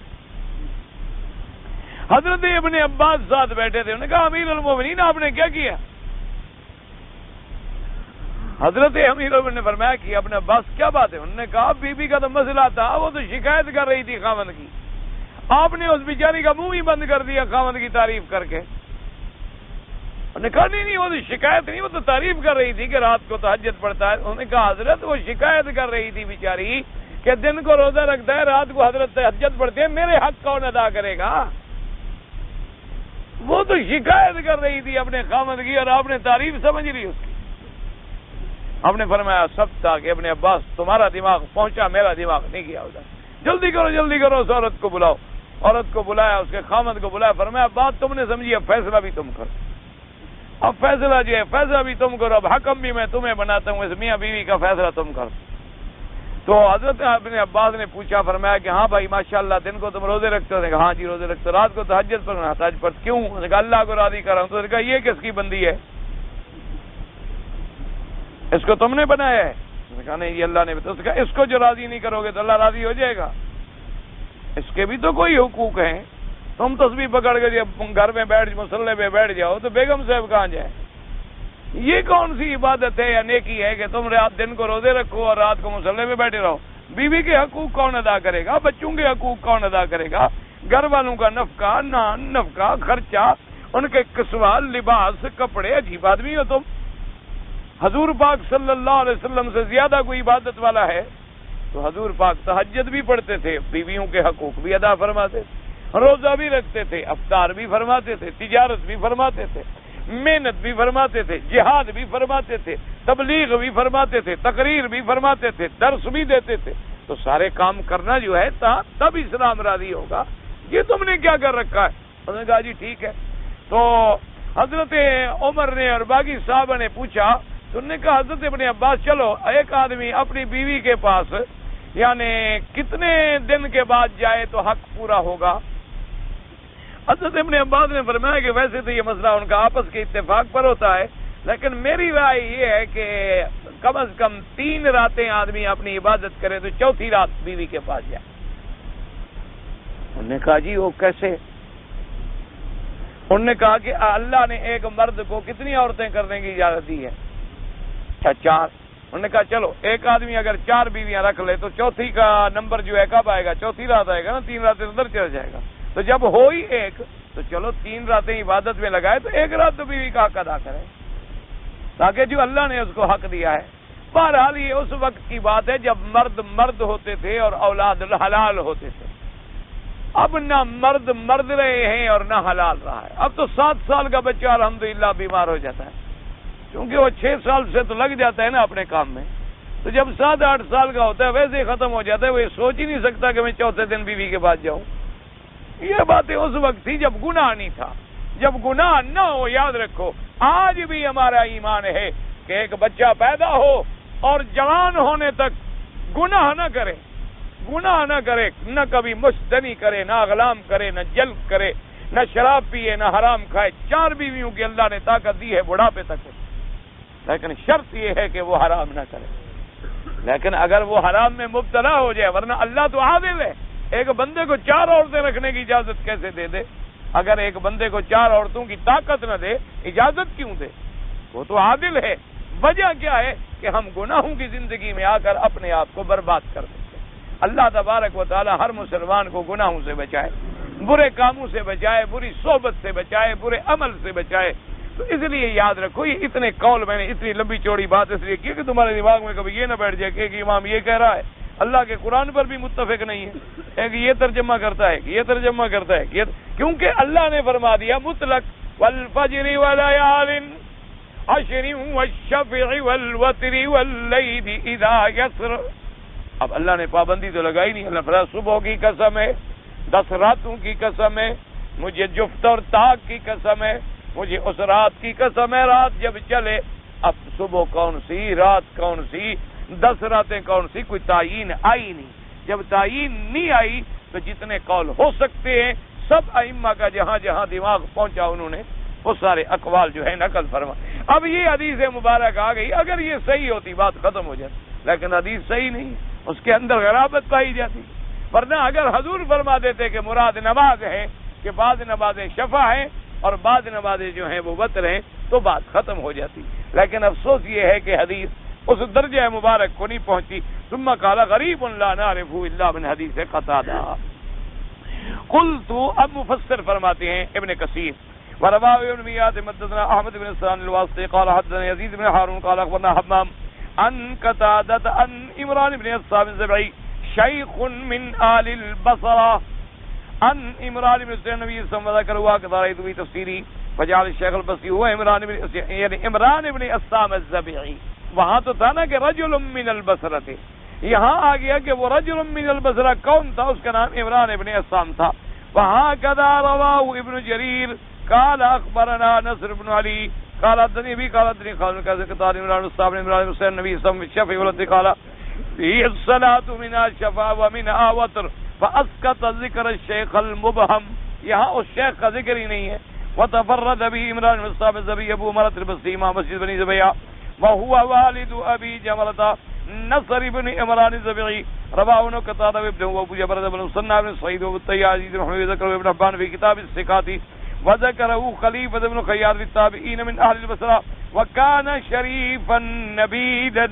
حضرت ابن عباس ساتھ بیٹھے تھے، انہوں نے کہا امیر المومنین آپ نے کیا کیا؟ حضرت امیر المومنین نے فرمایا کہ ابن عباس کیا بات ہے؟ انہوں نے کہا بیوی کا تو مسئلہ تھا، وہ تو شکایت کر رہی تھی خاوند کی، آپ نے اس بیچاری کا منہ ہی بند کر دیا خاوند کی تعریف کر کے۔ انہوں نے کہا نہیں وہ تو شکایت نہیں، وہ تو تعریف کر رہی تھی کہ رات کو تہجد پڑھتا ہے۔ انہوں نے کہا حضرت وہ شکایت کر رہی تھی بیچاری کہ دن کو روزہ رکھتا ہے، رات کو حضرت تہجد پڑھتے ہیں، میرے حق کون ادا کرے گا؟ وہ تو شکایت کر رہی تھی اپنے خامد کی اور آپ نے تعریف سمجھ لی اس کی۔ آپ نے فرمایا سب تھا کہ ابن عباس تمہارا دماغ پہنچا، میرا دماغ نہیں گیا ادھر، جلدی کرو اس عورت کو بلاؤ۔ عورت کو بلایا، اس کے خامد کو بلایا، فرمایا بات تم نے سمجھی، اب فیصلہ بھی تم کرو، اب فیصلہ جو ہے فیصلہ بھی تم کرو، اب حکم بھی میں تمہیں بناتا ہوں، اس میاں بیوی کا فیصلہ تم کرو۔ تو حضرت ابن عباس نے پوچھا، فرمایا کہ ہاں بھائی ماشاءاللہ دن کو تم روزے رکھتے ہو؟ ہاں جی روزے رکھتے ہو۔ رات کو تہجد پڑھنا؟ تہجد پڑھ کیوں؟ انہوں نے کہا اللہ کو راضی کر رہا ہوں۔ تو نے کہا یہ کس کی بندی ہے، اس کو تم نے بنایا ہے؟ انہوں نے کہا نہیں یہ اللہ نے بتایا۔ اس نے کہا اس کو جو راضی نہیں کرو گے تو اللہ راضی ہو جائے گا؟ اس کے بھی تو کوئی حقوق ہیں، تم تسبیح پکڑ کے جب گھر میں مصلے پہ بیٹھ جاؤ تو بیگم صاحب کہاں جائے؟ یہ کون سی عبادت ہے یا نیکی ہے کہ تم رات دن کو روزے رکھو اور رات کو مصلے پہ بیٹھے رہو؟ بیوی کے حقوق کون ادا کرے گا؟ بچوں کے حقوق کون ادا کرے گا؟ گھر والوں کا نفقہ، نفقہ، خرچہ، ان کے کسوہ، لباس، کپڑے، عجیب آدمی ہو تم۔ حضور پاک صلی اللہ علیہ وسلم سے زیادہ کوئی عبادت والا ہے؟ تو حضور پاک تہجد بھی پڑھتے تھے، بیویوں کے حقوق بھی ادا فرماتے تھے، روزہ بھی رکھتے تھے، افطار بھی فرماتے تھے، تجارت بھی فرماتے تھے، محنت بھی فرماتے تھے، جہاد بھی فرماتے تھے، تبلیغ بھی فرماتے تھے، تقریر بھی فرماتے تھے، درس بھی دیتے تھے۔ تو سارے کام کرنا جو ہے تب اسلام راضی ہوگا۔ یہ تم نے کیا کر رکھا ہے؟ انہوں نے کہا جی ٹھیک ہے۔ تو حضرت عمر نے اور باقی صحابہ نے پوچھا، تو انہوں نے کہا حضرت ابن عباس چلو ایک آدمی اپنی بیوی کے پاس یعنی کتنے دن کے بعد جائے تو حق پورا ہوگا؟ حضرت ابن عباس نے فرمایا کہ ویسے تو یہ مسئلہ ان کا آپس کے اتفاق پر ہوتا ہے، لیکن میری رائے یہ ہے کہ کم از کم 3 راتیں آدمی اپنی عبادت کرے تو چوتھی رات بیوی کے پاس جائے۔ انہوں نے کہا جی وہ کیسے؟ انہوں نے کہا کہ اللہ نے ایک مرد کو کتنی عورتیں کرنے کی اجازت دی ہے؟ اچھا 4۔ انہوں نے کہا چلو ایک آدمی اگر 4 بیویاں رکھ لے تو چوتھی کا نمبر جو ہے کب آئے گا؟ چوتھی رات آئے گا نا، 3 راتیں ادھر چل جائے گا۔ تو جب ہو ہی ایک تو چلو 3 راتیں عبادت میں لگائے تو 1 رات تو بیوی کا حق ادا کرے، تاکہ جو اللہ نے اس کو حق دیا ہے۔ بہرحال یہ اس وقت کی بات ہے جب مرد ہوتے تھے اور اولاد حلال ہوتے تھے۔ اب نہ مرد رہے ہیں اور نہ حلال رہا ہے۔ اب تو 7 سال کا بچہ الحمدللہ بیمار ہو جاتا ہے، کیونکہ وہ 6 سال سے تو لگ جاتا ہے نا اپنے کام میں، تو جب 7-8 سال کا ہوتا ہے ویسے ہی ختم ہو جاتا ہے۔ وہ یہ سوچ ہی نہیں سکتا کہ میں چوتھے دن بیوی کے پاس جاؤں۔ یہ باتیں اس وقت تھی جب گناہ نہیں تھا، جب گناہ نہ ہو. یاد رکھو آج بھی ہمارا ایمان ہے کہ ایک بچہ پیدا ہو اور جوان ہونے تک گناہ نہ کرے، گناہ نہ کرے، نہ کبھی مشتری کرے، نہ غلام کرے، نہ جلد کرے، نہ شراب پیے، نہ حرام کھائے. 4 بیویوں کی اللہ نے طاقت دی ہے بڑھاپے تک، لیکن شرط یہ ہے کہ وہ حرام نہ کرے. لیکن اگر وہ حرام میں مبتلا ہو جائے، ورنہ اللہ تو عادل ہے، ایک بندے کو 4 عورتیں رکھنے کی اجازت کیسے دے دے؟ اگر ایک بندے کو 4 عورتوں کی طاقت نہ دے، اجازت کیوں دے؟ وہ تو عادل ہے. وجہ کیا ہے کہ ہم گناہوں کی زندگی میں آ کر اپنے آپ کو برباد کر دیتے ہیں. اللہ تبارک و تعالی ہر مسلمان کو گناہوں سے بچائے، برے کاموں سے بچائے، بری صحبت سے بچائے، برے عمل سے بچائے. تو اس لیے یاد رکھو، یہ اتنے قول میں نے اتنی لمبی چوڑی بات اس لیے کی کہ تمہارے دماغ میں کبھی یہ نہ بیٹھ جائے کہ امام یہ کہہ رہا ہے، اللہ کے قرآن پر بھی متفق نہیں ہے کہ یہ ترجمہ کرتا ہے کہ یہ ترجمہ کرتا ہے کہ کیونکہ اللہ نے فرما دیا مطلق والفجر ولیال عشر والشفع والوتر واللیل اذا یسر. اب اللہ نے پابندی تو لگائی نہیں. اللہ فرمایا صبح کی قسم ہے، 10 راتوں کی قسم ہے، مجھے جفت اور طاق کی قسم ہے، مجھے اس رات کی قسم ہے رات جب چلے. اب صبح کون سی، رات کون سی، 10 راتیں کون سی، کوئی تعین آئی نہیں. جب تعین نہیں آئی تو جتنے قول ہو سکتے ہیں سب ائمہ کا جہاں جہاں دماغ پہنچا انہوں نے وہ سارے اقوال جو ہے نقل فرما. اب یہ حدیث مبارک آ گئی، اگر یہ صحیح ہوتی بات ختم ہو جاتی، لیکن حدیث صحیح نہیں، اس کے اندر غرابت پائی جاتی. ورنہ اگر حضور فرما دیتے کہ مراد نماز ہے کہ بعض نمازیں شفع ہیں اور بعض نمازیں جو ہیں وہ وتر ہیں تو بات ختم ہو جاتی. لیکن افسوس یہ ہے کہ حدیث اس درجہ مبارک کو نہیں پہنچی. ثم قال غریب لا نعرفه الا من حدیث قتادہ. قلت، اب مفسر فرماتے ہیں ابن کثیر ورواه ابن میات مددنا احمد بن سان الواسطی قال حدثنا یزید بن ہارون قال اخبرنا حمام عن قتادہ عن عمران بن الصاب الزبعی شیخ من آل البصرہ عن عمران بن حسین نبی صلی اللہ علیہ وسلم ذکر رأيت في تفسیری فجعل الشیخ البصری هو عمران بن الصام الزبعی. وہاں تو تھا نا کہ رجل من البصرہ تھے، یہاں آ گیا کہ وہ رجل من البصرہ کون تھا؟ اس کا نام عمران ابن الصام تھا. وہاں کذا رواه ابن جریر قال اخبرنا نصر بن علی قال حدثني ابي قال حدثني خالد كذا قال عمران الصاب عمران حسین نبی صلی اللہ علیہ وسلم الشفع والوتر قال هي الصلاة من الشفع ومن وتر فاسقط ذکر الشیخ المبہم. یہاں اس شیخ کا ذکر ہی نہیں ہے. وتفرد به عمران بن الصاب الزبی ابو مرت البصری امام مسجد بنی زبیہ وهو والد ابي جمرة نصر بن عمران الزبعی. رواه قتادہ ابن ابو جبر بن صنع بن سعید بن طیاز بن محمد ذکر ابن حبان في كتاب الثقات وذكره خلیفہ بن خیاط في التابعین من اهل البصرہ وكان شریفا نبیلا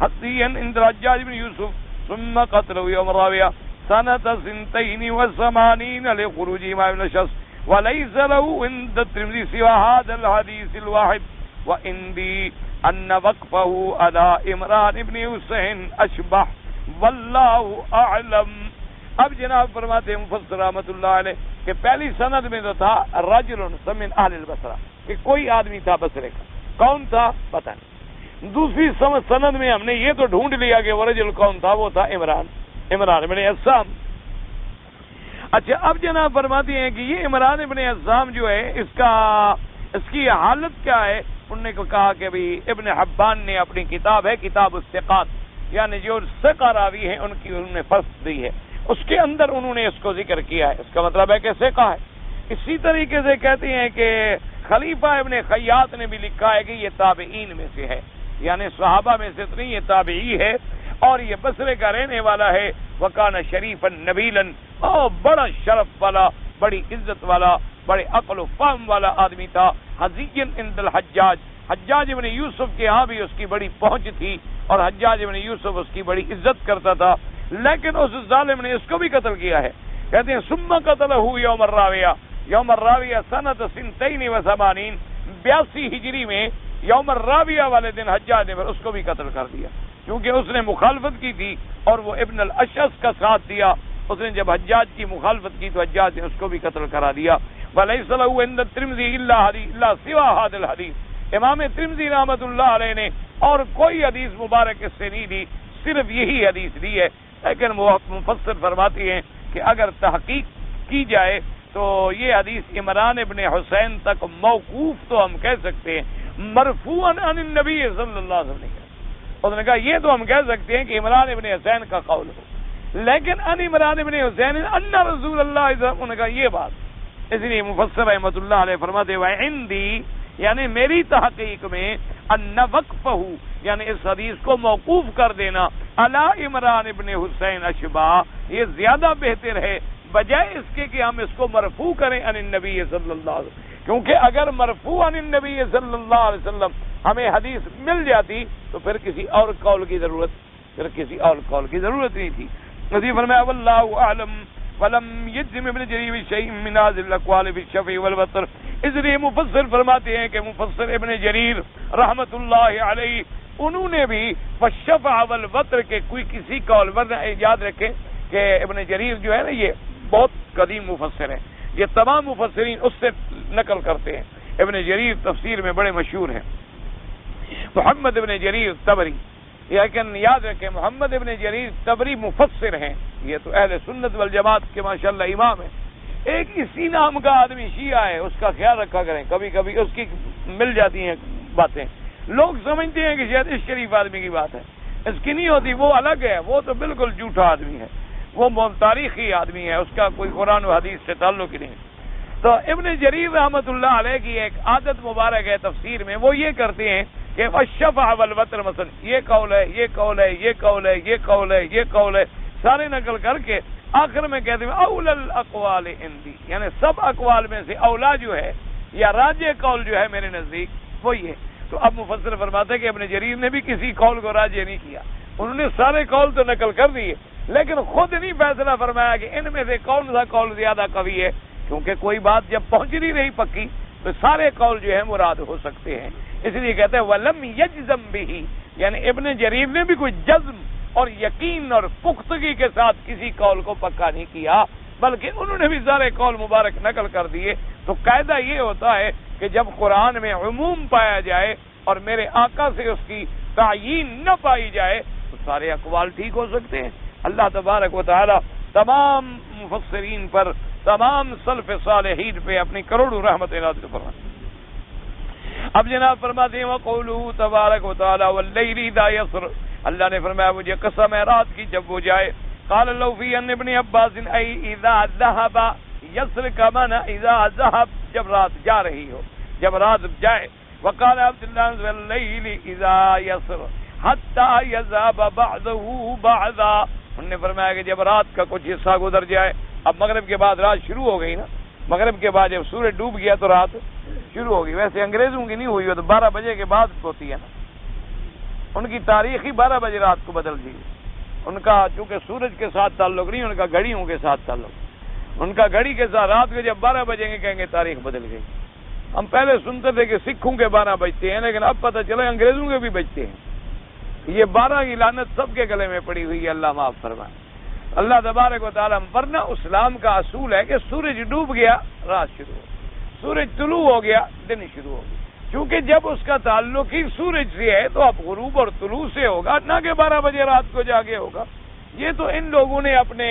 حسیا عند الحجاج بن یوسف ثم قتله يوم الرابعة سنة 82 لخروجه مع ابن شخص وليس له عند الترمذي سوى هذا الحديث الواحد وعندي ان وقفه على عمران بن حسین اشبہ واللہ اعلم. اب جناب فرماتے ہیں مفسر رحمۃ اللہ علیہ کہ پہلی سند میں تو تھا رجل من اہل البصرہ کہ کوئی آدمی تھا بصرے کا، کون تھا پتہ نہیں. دوسری سند میں ہم نے یہ تو ڈھونڈ لیا کہ وہ رجل کون تھا، وہ تھا عمران بن الصام. اچھا اب جناب فرماتے ہیں کہ یہ عمران بن الصام جو ہے اس کی حالت کیا ہے؟ انہوں نے کہا کہ بھی ابن حبان نے اپنی کتاب ہے کتاب الثقات، یعنی جو ثقہ راوی ہیں ان کی انہوں نے فصل دی ہے، اس کے اندر انہوں نے اس کو ذکر کیا ہے. اس کا مطلب ہے کہ ثقہ ہے. اسی طریقے سے کہتے ہیں کہ خلیفہ ابن خیاط نے بھی لکھا ہے کہ یہ تابعین میں سے ہے، یعنی صحابہ میں سے نہیں، یہ تابعی ہے اور یہ بصرے کا رہنے والا ہے. وکان شریفا نبیلا، بڑا شرف والا، بڑی عزت والا، بڑے عقل و فہم والا آدمی تھا. حزین عند الحجاج، حجاج ابن یوسف کے ہاں بھی اس کی بڑی پہنچ تھی اور حجاج ابن یوسف اس کی بڑی عزت کرتا تھا، لیکن اس ظالم نے اس کو بھی قتل کیا ہے. کہتے ہیں ثم قتلہ یوم الراویہ، یوم الراویہ سنۃ 82 82 ہجری میں یوم الراویہ والے دن حجاج نے اس کو بھی قتل کر دیا، کیونکہ اس نے مخالفت کی تھی اور وہ ابن الاشعث کا ساتھ دیا. اس نے جب حجاج کی مخالفت کی تو حجاج نے اس کو بھی قتل کرا دیا. وَلَيْسَ لَهُ عِندَ التِّرْمِذِي إِلَّا سِوَى هَذَا الْحَدِيث. امام ترمذی رحمۃ اللہ علیہ نے اور کوئی حدیث مبارک اس سے نہیں دی، صرف یہی حدیث دی ہے. لیکن مفسر فرماتی ہیں کہ اگر تحقیق کی جائے تو یہ حدیث عمران ابن حسین تک موقوف تو ہم کہہ سکتے ہیں، مرفوعاً عن النبی صلی اللہ علیہ وسلم نے کہا۔ اس نے کہا یہ تو ہم کہہ سکتے ہیں کہ عمران ابن حسین کا قول ہو، لیکن عن عمران ابن حسین ان رسول اللہ صلی اللہ علیہ وسلم نے کہا یہ بات، اس لیے مفسر رحمۃ اللہ علیہ فرماتے ہیں عندی یعنی میری تحقیق میں ان وقفہ یعنی اس حدیث کو موقوف کر دینا علی عمران ابن حسین اشبا یہ زیادہ بہتر ہے بجائے اس کے کہ ہم اس کو مرفوع کریں عن النبی صلی اللہ علیہ وسلم، کیونکہ اگر مرفوع عن النبی صلی اللہ علیہ وسلم ہمیں حدیث مل جاتی تو پھر کسی اور قول کی ضرورت نہیں تھی۔ نبی فرمایا واللہ اعلم ولم یجزم ابن جریر شیء من هذه الاقوال في الشفع والوتر، اس لیے مفسر فرماتے ہیں کہ مفسر ابن جریر رحمت اللہ علیہ انہوں نے بھی والشفع والوتر کے کوئی کسی قول پر یاد رکھیں کہ ابن جریر جو ہے نا یہ بہت قدیم مفسر ہے، یہ تمام مفسرین اس سے نقل کرتے ہیں، ابن جریر تفسیر میں بڑے مشہور ہیں۔ محمد ابن جریر طبری، لیکن یاد رکھیں محمد ابن جریر طبری مفسر ہیں، یہ تو اہل سنت والجماعت کے ماشاءاللہ امام ہیں۔ ایک اسی نام کا آدمی شیعہ ہے، اس کا خیال رکھا کریں، کبھی کبھی اس کی مل جاتی ہیں باتیں، لوگ سمجھتے ہیں کہ شاید اس شریف آدمی کی بات ہے، اس کی نہیں ہوتی، وہ الگ ہے، وہ تو بالکل جھوٹا آدمی ہے، وہ تاریخی آدمی ہے، اس کا کوئی قرآن و حدیث سے تعلق ہی نہیں۔ تو ابن جریر رحمت اللہ علیہ کی ایک عادت مبارک ہے تفسیر میں، وہ یہ کرتے ہیں کہ والشفع والوتر مثلا یہ قول ہے، یہ قول ہے، یہ قول ہے، یہ قول ہے، یہ قول ہے، سارے نقل کر کے آخر میں کہتے ہیں اول الاقوال عندی، یعنی سب اقوال میں سے اولا جو ہے یا راجح قول جو ہے میرے نزدیک وہ یہ۔ تو اب مفسر فرماتے ہیں کہ ابن جریر نے بھی کسی قول کو راجح نہیں کیا، انہوں نے سارے قول تو نقل کر دیے لیکن خود نہیں فیصلہ فرمایا کہ ان میں سے کون سا قول زیادہ قوی ہے، کیونکہ کوئی بات جب پہنچ نہیں رہی پکی تو سارے قول جو ہیں مراد ہو سکتے ہیں، اس لیے کہتے ہیں ولم یجزم بھی، یعنی ابن جریر نے بھی کوئی جزم اور یقین اور پختگی کے ساتھ کسی قول کو پکا نہیں کیا، بلکہ انہوں نے بھی سارے قول مبارک نقل کر دیے۔ تو قاعدہ یہ ہوتا ہے کہ جب قرآن میں عموم پایا جائے اور میرے آقا سے اس کی تعیین نہ پائی جائے تو سارے اقوال ٹھیک ہو سکتے ہیں۔ اللہ تبارک و تعالی تمام مفسرین پر، تمام سلف صالحین پہ اپنی کروڑوں رحمت نازل فرمائے۔ اب جناب فرماتے ہیں وقولہ تبارک و تعالی واللیل اذا یسر، اللہ نے فرمایا مجھے قسم ہے رات کی جب وہ جائے۔ قال اللہ فی ان ابن عباس ای اذا ذهب یسر کا معنی اذا ذهب جب رات جا رہی ہو، جب رات جائے۔ وقال عبداللہ واللیل اذا یسر حتی یذهب بعضه بعضا، انہوں نے فرمایا کہ جب رات کا کچھ حصہ گزر جائے، اب مغرب کے بعد رات شروع ہو گئی نا، مغرب کے بعد جب سورج ڈوب گیا تو رات شروع ہوگی، ویسے انگریزوں کی نہیں ہوئی ہو تو 12 بجے کے بعد ہوتی ہے نا، ان کی تاریخ ہی 12 بجے رات کو بدل دی، ان کا چونکہ سورج کے ساتھ تعلق نہیں، ان کا گھڑیوں کے ساتھ تعلق، ان کا گھڑی کے ساتھ رات کے جب 12 بجیں گے کہیں گے تاریخ بدل گئی۔ ہم پہلے سنتے تھے کہ سکھوں کے 12 بجتے ہیں، لیکن اب پتہ چلا انگریزوں کے بھی بجتے ہیں، یہ 12 کی لعنت سب کے گلے میں پڑی ہوئی ہے، اللہ معاف فرمائے۔ اللہ تبارک و تعالیٰ ورنہ اسلام کا اصول ہے کہ سورج ڈوب گیا رات شروع ہو، سورج طلوع ہو گیا دن شروع ہو گیا، کیونکہ جب اس کا تعلق ہی سورج سے ہے تو اب غروب اور طلوع سے ہوگا، نہ کہ 12 بجے رات کو جا کے ہوگا۔ یہ تو ان لوگوں نے اپنے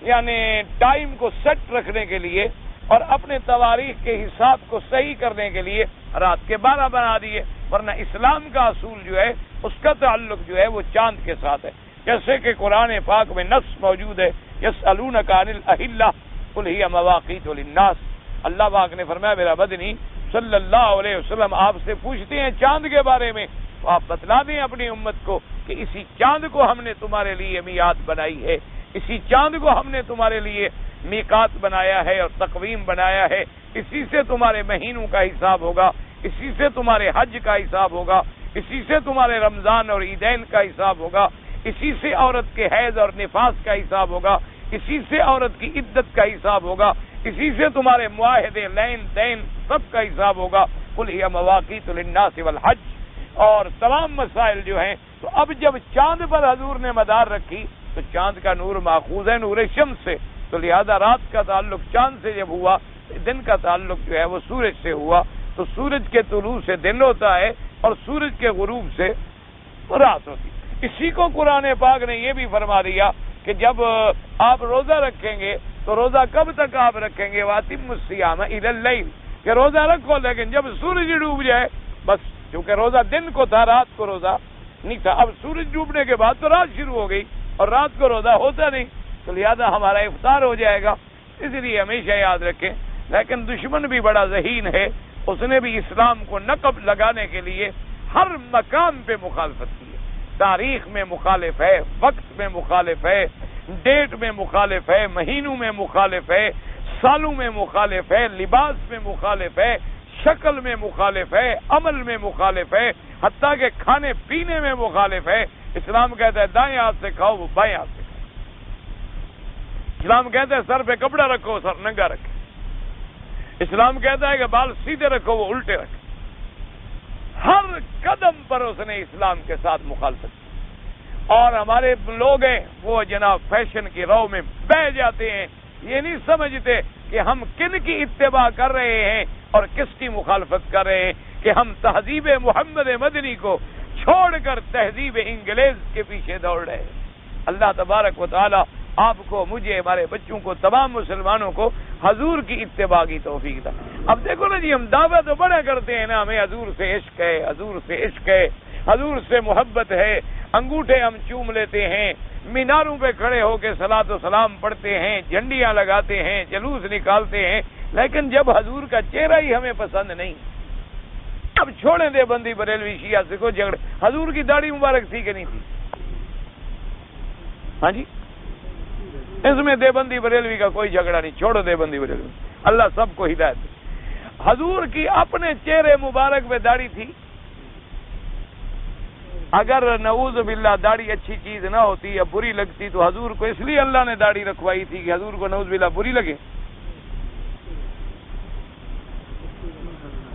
یعنی ٹائم کو سیٹ رکھنے کے لیے اور اپنے تواریخ کے حساب کو صحیح کرنے کے لیے رات کے 12 بنا دیے، ورنہ اسلام کا اصول جو ہے اس کا تعلق جو ہے وہ چاند کے ساتھ ہے، جیسے کہ قرآن پاک میں نص موجود ہے یسألونک عن الاہلہ قل ہی مواقیت للناس، اللہ پاک نے فرمایا میرا بدنی صلی اللہ علیہ وسلم آپ سے پوچھتے ہیں چاند کے بارے میں، تو آپ بتلا دیں اپنی امت کو کہ اسی چاند کو ہم نے تمہارے لیے میعاد بنائی ہے، اسی چاند کو ہم نے تمہارے لیے میقات بنایا ہے اور تقویم بنایا ہے، اسی سے تمہارے مہینوں کا حساب ہوگا، اسی سے تمہارے حج کا حساب ہوگا، اسی سے تمہارے رمضان اور عیدین کا حساب ہوگا، اسی سے عورت کے حیض اور نفاس کا حساب ہوگا، اسی سے عورت کی عدت کا حساب ہوگا، اسی سے تمہارے معاہدے لین دین سب کا حساب ہوگا۔ قل ہی مواقیت للناس والحج، اور تمام مسائل جو ہیں۔ تو اب جب چاند پر حضور نے مدار رکھی تو چاند کا نور ماخوذ ہے نور شمس سے، تو لہذا رات کا تعلق چاند سے جب ہوا، دن کا تعلق جو ہے وہ سورج سے ہوا، تو سورج کے طلوع سے دن ہوتا ہے اور سورج کے غروب سے رات ہوتی ہے۔ اسی کو قرآن پاک نے یہ بھی فرما دیا کہ جب آپ روزہ رکھیں گے تو روزہ کب تک آپ رکھیں گے؟ واتم الصیام الی اللیل، کہ روزہ رکھو لیکن جب سورج ڈوب جائے بس، کیونکہ روزہ دن کو تھا، رات کو روزہ نہیں تھا۔ اب سورج ڈوبنے کے بعد تو رات شروع ہو گئی اور رات کو روزہ ہوتا نہیں، تو لہذا ہمارا افطار ہو جائے گا۔ اس لیے ہمیشہ یاد رکھیں۔ لیکن دشمن بھی بڑا ذہین ہے، اس نے بھی اسلام کو نقب لگانے کے لیے ہر مقام پہ مخالفت کی ہے۔ تاریخ میں مخالف ہے، وقت میں مخالف ہے، ڈیٹ میں مخالف ہے، مہینوں میں مخالف ہے، سالوں میں مخالف ہے، لباس میں مخالف ہے، شکل میں مخالف ہے، عمل میں مخالف ہے، حتیٰ کہ کھانے پینے میں مخالف ہے۔ اسلام کہتا ہے دائیں ہاتھ سے کھاؤ، وہ بائیں ہاتھ سے کھاؤ۔ اسلام کہتا ہے سر پہ کپڑا رکھو، سر ننگا رکھے۔ اسلام کہتا ہے کہ بال سیدھے رکھو، وہ الٹے رکھے۔ ہر قدم پر اس نے اسلام کے ساتھ مخالفت کی، اور ہمارے لوگ ہیں وہ جناب فیشن کی رو میں بہہ جاتے ہیں، یہ نہیں سمجھتے کہ ہم کن کی اتباع کر رہے ہیں اور کس کی مخالفت کر رہے ہیں، کہ ہم تہذیب محمد مدنی کو چھوڑ کر تہذیب انگلیز کے پیچھے دوڑ رہے ہیں۔ اللہ تبارک و تعالی آپ کو، مجھے، ہمارے بچوں کو، تمام مسلمانوں کو حضور کی اتباع کی توفیق دے۔ اب دیکھو نا جی، ہم دعویٰ تو بڑا کرتے ہیں نا، ہمیں حضور سے عشق ہے، حضور سے عشق ہے، حضور سے محبت ہے، انگوٹھے ہم چوم لیتے ہیں، میناروں پہ کھڑے ہو کے صلاۃ و سلام پڑھتے ہیں، جھنڈیاں لگاتے ہیں، جلوس نکالتے ہیں، لیکن جب حضور کا چہرہ ہی ہمیں پسند نہیں، اب چھوڑیں دے بندی بریلوی شیعہ سے کو جھگڑے۔ حضور کی داڑھی مبارک تھی کہ نہیں تھی؟ ہاں جی، اس میں دیوبندی بریلوی کا کوئی جھگڑا نہیں، چھوڑو دیوبندی بریلوی، اللہ سب کو ہدایت دے۔ حضور کی اپنے چہرے مبارک پہ داڑھی تھی۔ اگر نعوذ باللہ داڑھی اچھی چیز نہ ہوتی یا بری لگتی تو حضور کو اس لیے اللہ نے داڑھی رکھوائی تھی کہ حضور کو نعوذ باللہ بری لگے؟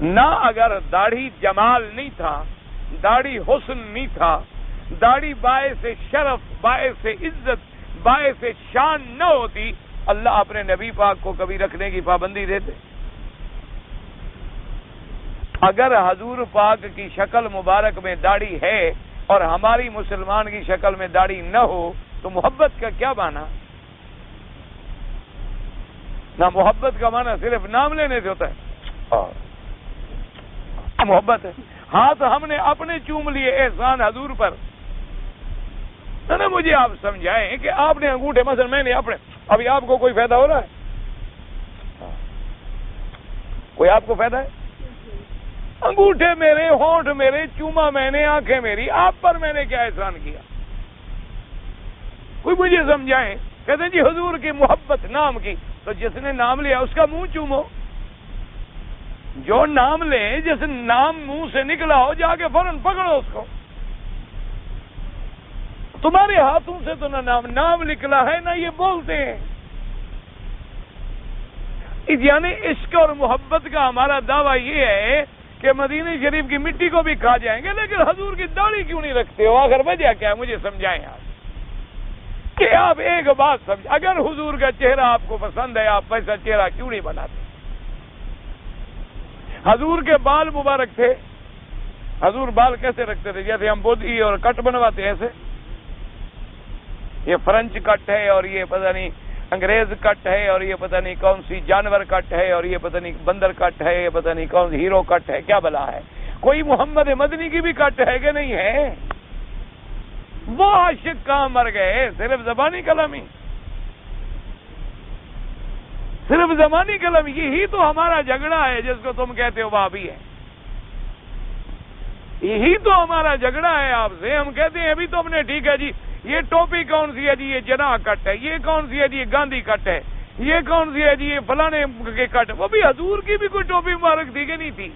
نہ اگر داڑھی جمال نہیں تھا، داڑھی حسن نہیں تھا، داڑھی باعث شرف، باعث عزت، باعث شان نہ ہوتی، اللہ اپنے نبی پاک کو کبھی رکھنے کی پابندی دیتے؟ اگر حضور پاک کی شکل مبارک میں داڑھی ہے اور ہماری مسلمان کی شکل میں داڑھی نہ ہو تو محبت کا کیا معنی؟ نہ محبت کا معنی صرف نام لینے سے ہوتا ہے، محبت ہے۔ ہاتھ ہم نے اپنے چوم لیے احسان حضور پر، نہ مجھے آپ سمجھائیں کہ آپ نے انگوٹھے، مثلا میں نے اپنے، ابھی آپ کو کوئی فائدہ ہو رہا ہے؟ کوئی آپ کو فائدہ ہے؟ انگوٹھے میرے، ہونٹ میرے، چوما میں نے، آنکھیں میری، آپ پر میں نے کیا احسان کیا؟ کوئی مجھے سمجھائیں۔ کہتے ہیں جی حضور کی محبت نام کی، تو جس نے نام لیا اس کا منہ چومو۔ جو نام لے، جس نام منہ سے نکلا ہو، جا کے فوراً پکڑو اس کو۔ تمہارے ہاتھوں سے تو نہ نام نکلا ہے، نہ یہ بولتے ہیں۔ یعنی عشق اور محبت کا ہمارا دعویٰ یہ ہے کہ مدینہ شریف کی مٹی کو بھی کھا جائیں گے، لیکن حضور کی داڑھی کیوں نہیں رکھتے ہو؟ آخر وجہ کیا ہے؟ مجھے سمجھائیں آپ کہ آپ ایک بات سمجھ، اگر حضور کا چہرہ آپ کو پسند ہے، آپ ویسا چہرہ کیوں نہیں بناتے؟ حضور کے بال مبارک تھے، حضور بال کیسے رکھتے تھے؟ جیسے ہم بودھی اور کٹ بنواتے ہیں، ایسے یہ فرنچ کٹ ہے، اور یہ پتہ نہیں انگریز کٹ ہے، اور یہ پتہ نہیں کون سی جانور کٹ ہے، اور یہ پتہ نہیں بندر کٹ ہے، یہ پتہ نہیں کون سی ہیرو کٹ ہے، کیا بلا ہے؟ کوئی محمد مدنی کی بھی کٹ ہے کہ نہیں ہے؟ وہ عاشق کہاں مر گئے؟ صرف زبانی کلام ہی، صرف زبانی کلام، یہی تو ہمارا جھگڑا ہے جس کو تم کہتے ہو وہابی ہے۔ یہی تو ہمارا جھگڑا ہے آپ سے۔ ہم کہتے ہیں ابھی تو ہم نے ٹھیک ہے جی، یہ ٹوپی کون سی ہے جی؟ یہ جناح کٹ ہے۔ یہ کون سی ہے جی؟ یہ گاندھی کٹ ہے۔ یہ کون سی ہے جی؟ یہ فلانے کے کٹ۔ وہ بھی حضور کی بھی کوئی ٹوپی مبارک تھی کہ نہیں تھی؟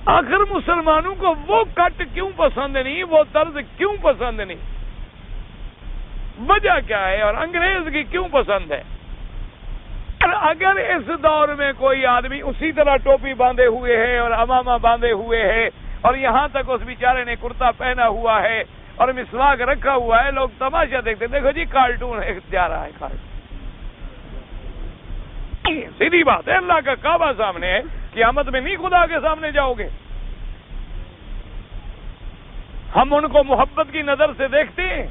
آخر مسلمانوں کو وہ کٹ کیوں پسند نہیں؟ وہ طرز کیوں پسند نہیں؟ وجہ کیا ہے؟ اور انگریز کی کیوں پسند ہے؟ اگر اس دور میں کوئی آدمی اسی طرح ٹوپی باندھے ہوئے ہے اور امامہ باندھے ہوئے ہے، اور یہاں تک اس بیچارے نے کرتا پہنا ہوا ہے اور مسواک رکھا ہوا ہے، لوگ تماشا دیکھتے، دیکھو جی کارٹون جا رہا ہے۔ کارٹون سیدھی بات ہے، اللہ کا کعبہ سامنے ہے، قیامت میں نہیں خدا کے سامنے جاؤ گے؟ ہم ان کو محبت کی نظر سے دیکھتے ہیں؟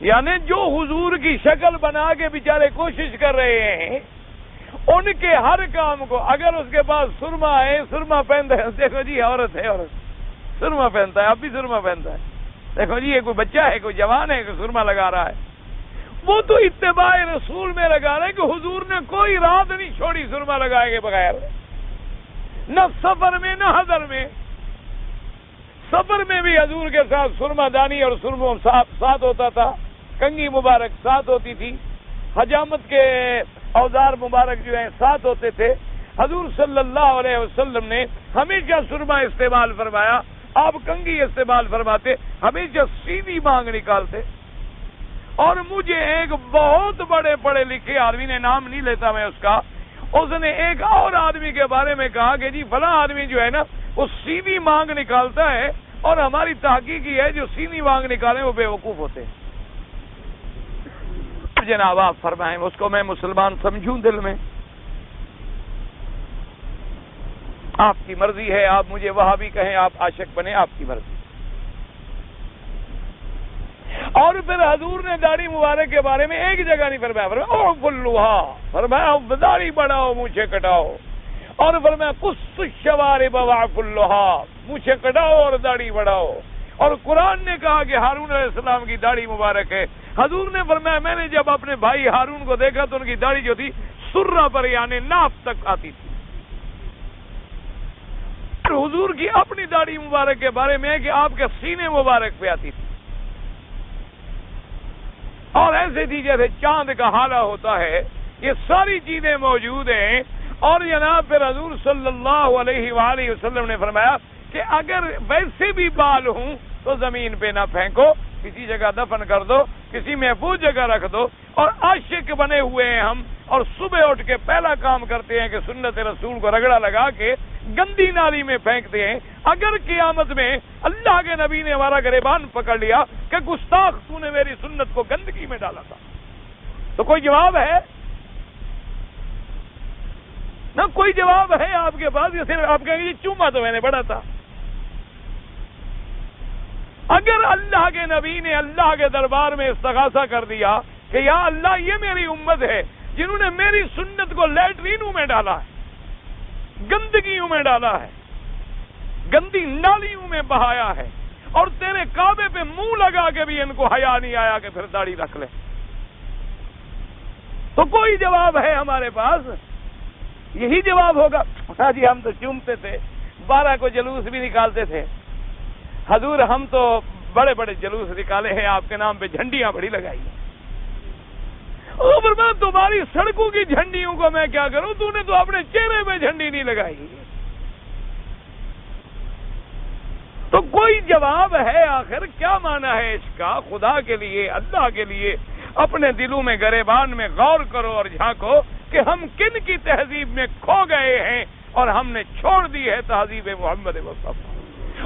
یعنی جو حضور کی شکل بنا کے بیچارے کوشش کر رہے ہیں، ان کے ہر کام کو، اگر اس کے پاس سرما ہے، سرما پہنتا ہے، دیکھو جی عورت ہے، عورت سرما پہنتا ہے، اب بھی سرما پہنتا ہے، دیکھو جی یہ کوئی بچہ ہے، کوئی جوان ہے، کوئی سرما لگا رہا ہے، وہ تو اتباع رسول میں لگا رہے کہ حضور نے کوئی رات نہیں چھوڑی سرما لگائے کے بغیر، نہ سفر میں نہ حضر میں۔ سفر میں بھی حضور کے ساتھ سرما دانی اور سرما ساتھ ہوتا تھا، کنگھی مبارک ساتھ ہوتی تھی، حجامت کے اوزار مبارک جو ہیں ساتھ ہوتے تھے۔ حضور صلی اللہ علیہ وسلم نے ہمیشہ سرما استعمال فرمایا، آپ کنگھی استعمال فرماتے، ہمیشہ سیدھی مانگ نکالتے۔ اور مجھے ایک بہت بڑے پڑھے لکھے آدمی نے، نام نہیں لیتا میں اس کا، اس نے ایک اور آدمی کے بارے میں کہا کہ جی فلاں آدمی جو ہے نا وہ سیدھی مانگ نکالتا ہے، اور ہماری تحقیق یہ ہے جو سیدھی مانگ نکالیں وہ بے وقوف ہوتے ہیں۔ جناب آپ فرمائیں اس کو میں مسلمان سمجھوں دل میں؟ آپ کی مرضی ہے، آپ مجھے وہابی کہیں، آپ عاشق بنے، آپ کی مرضی۔ اور پھر حضور نے داڑھی مبارک کے بارے میں ایک جگہ نہیں فرمایا، او فلوہا، فرمایا داڑھی بڑھاؤ مونچھیں کٹاؤ، اور فرمایا قص الشوارب واعف اللحا، مونچھیں کٹاؤ اور داڑھی بڑھاؤ۔ اور قرآن نے کہا کہ ہارون علیہ السلام کی داڑھی مبارک ہے، حضور نے فرمایا میں نے جب اپنے بھائی ہارون کو دیکھا تو ان کی داڑھی جو تھی سرہ پر یعنی ناف تک آتی تھی۔ حضور کی اپنی داڑھی مبارک کے بارے میں ہے کہ آپ کے سینے مبارک پہ آتی تھی، اور ایسے تھی جیسے چاند کا حالہ ہوتا ہے۔ یہ ساری چیزیں موجود ہیں۔ اور جناب پھر حضور صلی اللہ علیہ وآلہ وسلم نے فرمایا کہ اگر ویسے بھی بال ہوں تو زمین پہ نہ پھینکو، کسی جگہ دفن کر دو، کسی محفوظ جگہ رکھ دو۔ اور عاشق بنے ہوئے ہیں ہم، اور صبح اٹھ کے پہلا کام کرتے ہیں کہ سنت رسول کو رگڑا لگا کے گندی نالی میں پھینکتے ہیں۔ اگر قیامت میں اللہ کے نبی نے ہمارا گریبان پکڑ لیا کہ گستاخ تو نے میری سنت کو گندگی میں ڈالا تھا، تو کوئی جواب ہے؟ نہ کوئی جواب ہے آپ کے پاس، یہ صرف آپ کہیں گے چوما تو میں نے پڑھا تھا۔ اگر اللہ کے نبی نے اللہ کے دربار میں استغاثہ کر دیا کہ یا اللہ یہ میری امت ہے جنہوں نے میری سنت کو لیٹرینوں میں ڈالا ہے، گندگیوں میں ڈالا ہے، گندی نالیوں میں بہایا ہے، اور تیرے کعبے پہ منہ لگا کے بھی ان کو حیا نہیں آیا کہ پھر داڑھی رکھ لے، تو کوئی جواب ہے ہمارے پاس؟ یہی جواب ہوگا ہاں جی ہم تو چومتے تھے، 12 کو جلوس بھی نکالتے تھے، حضور ہم تو بڑے بڑے جلوس نکالے ہیں، آپ کے نام پہ جھنڈیاں بڑی لگائی ہیں۔ میں تمہاری سڑکوں کی جھنڈیوں کو میں کیا کروں، تو نے تو اپنے چہرے پہ جھنڈی نہیں لگائی۔ تو کوئی جواب ہے آخر؟ کیا معنی ہے اس کا؟ خدا کے لیے، اللہ کے لیے اپنے دلوں میں گریبان میں غور کرو اور جھانکو کہ ہم کن کی تہذیب میں کھو گئے ہیں اور ہم نے چھوڑ دی ہے تہذیب محمد مصطفیٰ۔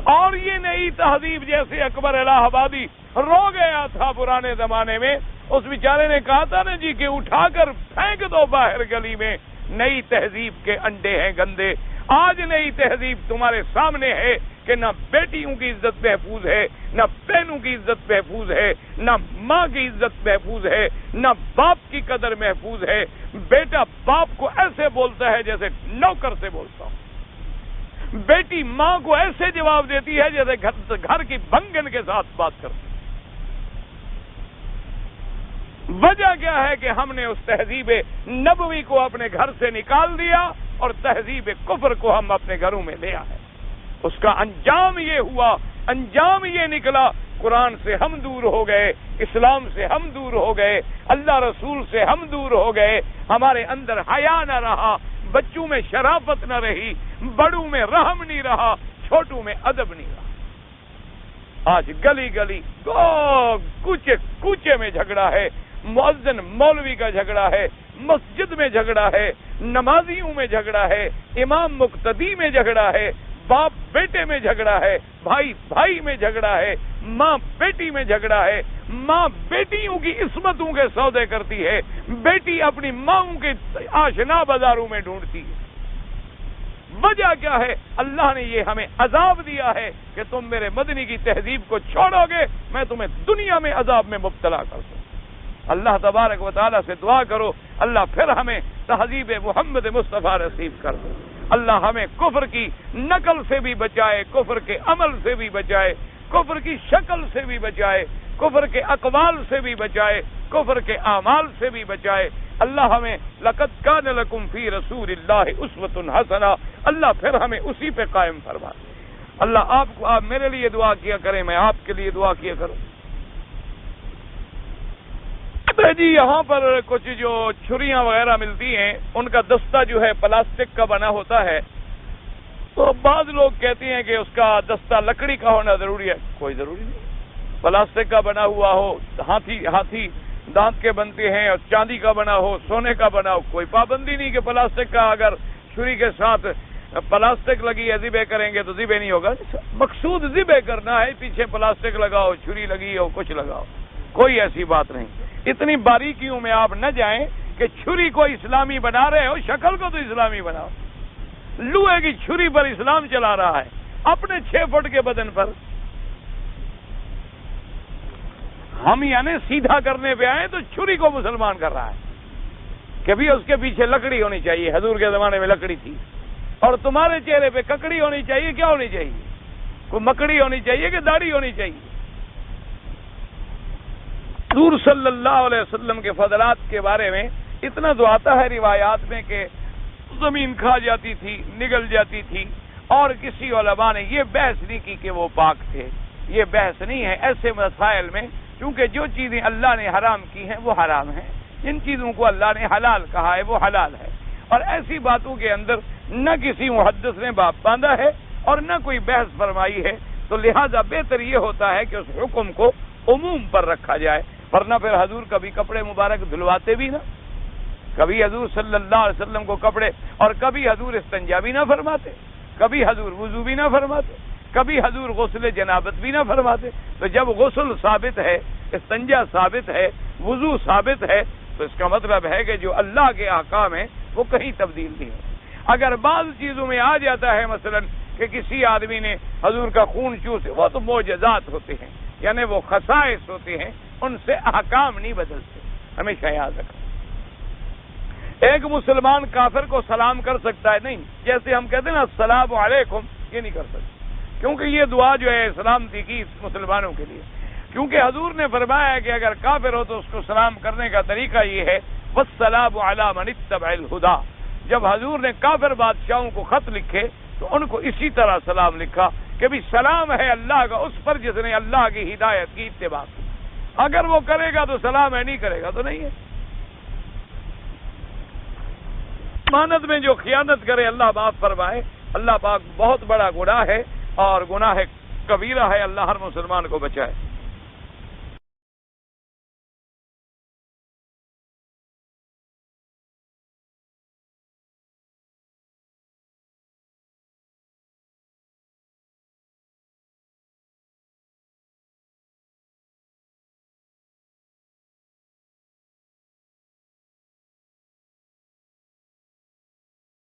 اور یہ نئی تہذیب، جیسے اکبر الہ آبادی رو گیا تھا پرانے زمانے میں، اس بیچارے نے کہا تھا نا جی کہ اٹھا کر پھینک دو باہر گلی میں، نئی تہذیب کے انڈے ہیں گندے۔ آج نئی تہذیب تمہارے سامنے ہے کہ نہ بیٹیوں کی عزت محفوظ ہے، نہ بہنوں کی عزت محفوظ ہے، نہ ماں کی عزت محفوظ ہے، نہ باپ کی قدر محفوظ ہے۔ بیٹا باپ کو ایسے بولتا ہے جیسے نوکر سے بولتا ہوں، بیٹی ماں کو ایسے جواب دیتی ہے جیسے گھر کی بنگن کے ساتھ بات کرتی۔ وجہ کیا ہے کہ ہم نے اس تہذیب نبوی کو اپنے گھر سے نکال دیا اور تہذیب کفر کو ہم اپنے گھروں میں لے آئے۔ اس کا انجام یہ ہوا، انجام یہ نکلا، قرآن سے ہم دور ہو گئے، اسلام سے ہم دور ہو گئے، اللہ رسول سے ہم دور ہو گئے، ہمارے اندر حیا نہ رہا، بچوں میں شرافت نہ رہی، بڑوں میں رحم نہیں رہا، چھوٹوں میں ادب نہیں رہا۔ آج گلی گلی کوچے کوچے میں جھگڑا ہے، مؤذن مولوی کا جھگڑا ہے، مسجد میں جھگڑا ہے، نمازیوں میں جھگڑا ہے، امام مقتدی میں جھگڑا ہے، باپ بیٹے میں جھگڑا ہے، بھائی بھائی میں جھگڑا ہے، ماں بیٹی میں جھگڑا ہے، ماں بیٹیوں کی عصمتوں کے سودے کرتی ہے، بیٹی اپنی ماؤں کے آشنا بازاروں میں ڈھونڈتی ہے۔ وجہ کیا ہے؟ اللہ نے یہ ہمیں عذاب دیا ہے کہ تم میرے مدنی کی تہذیب کو چھوڑو گے، میں تمہیں دنیا میں عذاب میں مبتلا کر دوں۔ اللہ تبارک و تعالیٰ سے دعا کرو اللہ پھر ہمیں تہذیب محمد مصطفیٰ نصیب کر دے۔ اللہ ہمیں کفر کی نقل سے بھی بچائے، کفر کے عمل سے بھی بچائے، کفر کی شکل سے بھی بچائے، کفر کے اقوال سے بھی بچائے، کفر کے اعمال سے بھی بچائے۔ اللہ ہمیں لقد کان لکم فی رسول اللہ اسوۃ حسنہ، اللہ پھر ہمیں اسی پہ قائم فرما۔ اللہ آپ میرے لیے دعا کیا کریں، میں آپ کے لیے دعا کیا کروں۔ جی یہاں پر کچھ جو چھریاں وغیرہ ملتی ہیں ان کا دستہ جو ہے پلاسٹک کا بنا ہوتا ہے، تو بعض لوگ کہتے ہیں کہ اس کا دستہ لکڑی کا ہونا ضروری ہے۔ کوئی ضروری نہیں، پلاسٹک کا بنا ہوا ہو، ہاتھی دانت کے بنتے ہیں، اور چاندی کا بنا ہو، سونے کا بنا ہو، کوئی پابندی نہیں کہ پلاسٹک کا اگر چھری کے ساتھ پلاسٹک لگی ہے ذبح کریں گے تو ذبح نہیں ہوگا۔ مقصود ذبح کرنا ہے، پیچھے پلاسٹک لگاؤ، چھری لگی ہو، کچھ لگاؤ، کوئی ایسی بات نہیں۔ اتنی باریکیوں میں آپ نہ جائیں کہ چھری کو اسلامی بنا رہے ہو، شکل کو تو اسلامی بناؤ۔ لوہے کی چھری پر اسلام چلا رہا ہے، اپنے 6 فٹ کے بدن پر۔ ہم یعنی سیدھا کرنے پہ آئے تو چھری کو مسلمان کر رہا ہے کہ بھی اس کے پیچھے لکڑی ہونی چاہیے۔ حضور کے زمانے میں لکڑی تھی، اور تمہارے چہرے پہ ککڑی ہونی چاہیے۔ کیا ہونی چاہیے؟ کوئی مکڑی ہونی چاہیے کہ داڑھی ہونی چاہیے؟ حضور صلی اللہ علیہ وسلم کے فضلات کے بارے میں اتنا تو آتا ہے روایات میں کہ زمین کھا جاتی تھی، نگل جاتی تھی، اور کسی علماء نے یہ بحث نہیں کی کہ وہ پاک تھے۔ یہ بحث نہیں ہے ایسے مسائل میں، کیونکہ جو چیزیں اللہ نے حرام کی ہیں وہ حرام ہیں، جن چیزوں کو اللہ نے حلال کہا ہے وہ حلال ہے، اور ایسی باتوں کے اندر نہ کسی محدث نے باپ باندھا ہے اور نہ کوئی بحث فرمائی ہے، تو لہذا بہتر یہ ہوتا ہے کہ اس حکم کو عموم پر رکھا جائے، ورنہ پھر حضور کبھی کپڑے مبارک دھلواتے بھی نہ، کبھی حضور صلی اللہ علیہ وسلم کو کپڑے، اور کبھی حضور استنجا بھی نہ فرماتے، کبھی حضور وضو بھی نہ فرماتے، کبھی حضور غسل جنابت بھی نہ فرماتے۔ تو جب غسل ثابت ہے، استنجا ثابت ہے، وضو ثابت ہے، تو اس کا مطلب ہے کہ جو اللہ کے احکام ہیں وہ کہیں تبدیل نہیں ہو۔ اگر بعض چیزوں میں آ جاتا ہے مثلا کہ کسی آدمی نے حضور کا خون چوسے، وہ تو معجزات ہوتے ہیں، یعنی وہ خصائص ہوتے ہیں، ان سے احکام نہیں بدلتے، ہمیشہ یاد رکھنا۔ ایک مسلمان کافر کو سلام کر سکتا ہے؟ نہیں، جیسے ہم کہتے ہیں نا السلام علیکم، یہ نہیں کر سکتے، کیونکہ یہ دعا جو ہے سلامتی کی مسلمانوں کے لیے، کیونکہ حضور نے فرمایا ہے کہ اگر کافر ہو تو اس کو سلام کرنے کا طریقہ یہ ہے والسلام علی من اتبع الہدی۔ جب حضور نے کافر بادشاہوں کو خط لکھے تو ان کو اسی طرح سلام لکھا کہ بھی سلام ہے اللہ کا اس پر جس نے اللہ کی ہدایت کی اتباع کی، اگر وہ کرے گا تو سلام ہے، نہیں کرے گا تو نہیں ہے۔ امانت میں جو خیانت کرے اللہ معاف فرمائے، اللہ پاک بہت بڑا گناہ ہے اور گناہ کبیرہ ہے، اللہ ہر مسلمان کو بچائے۔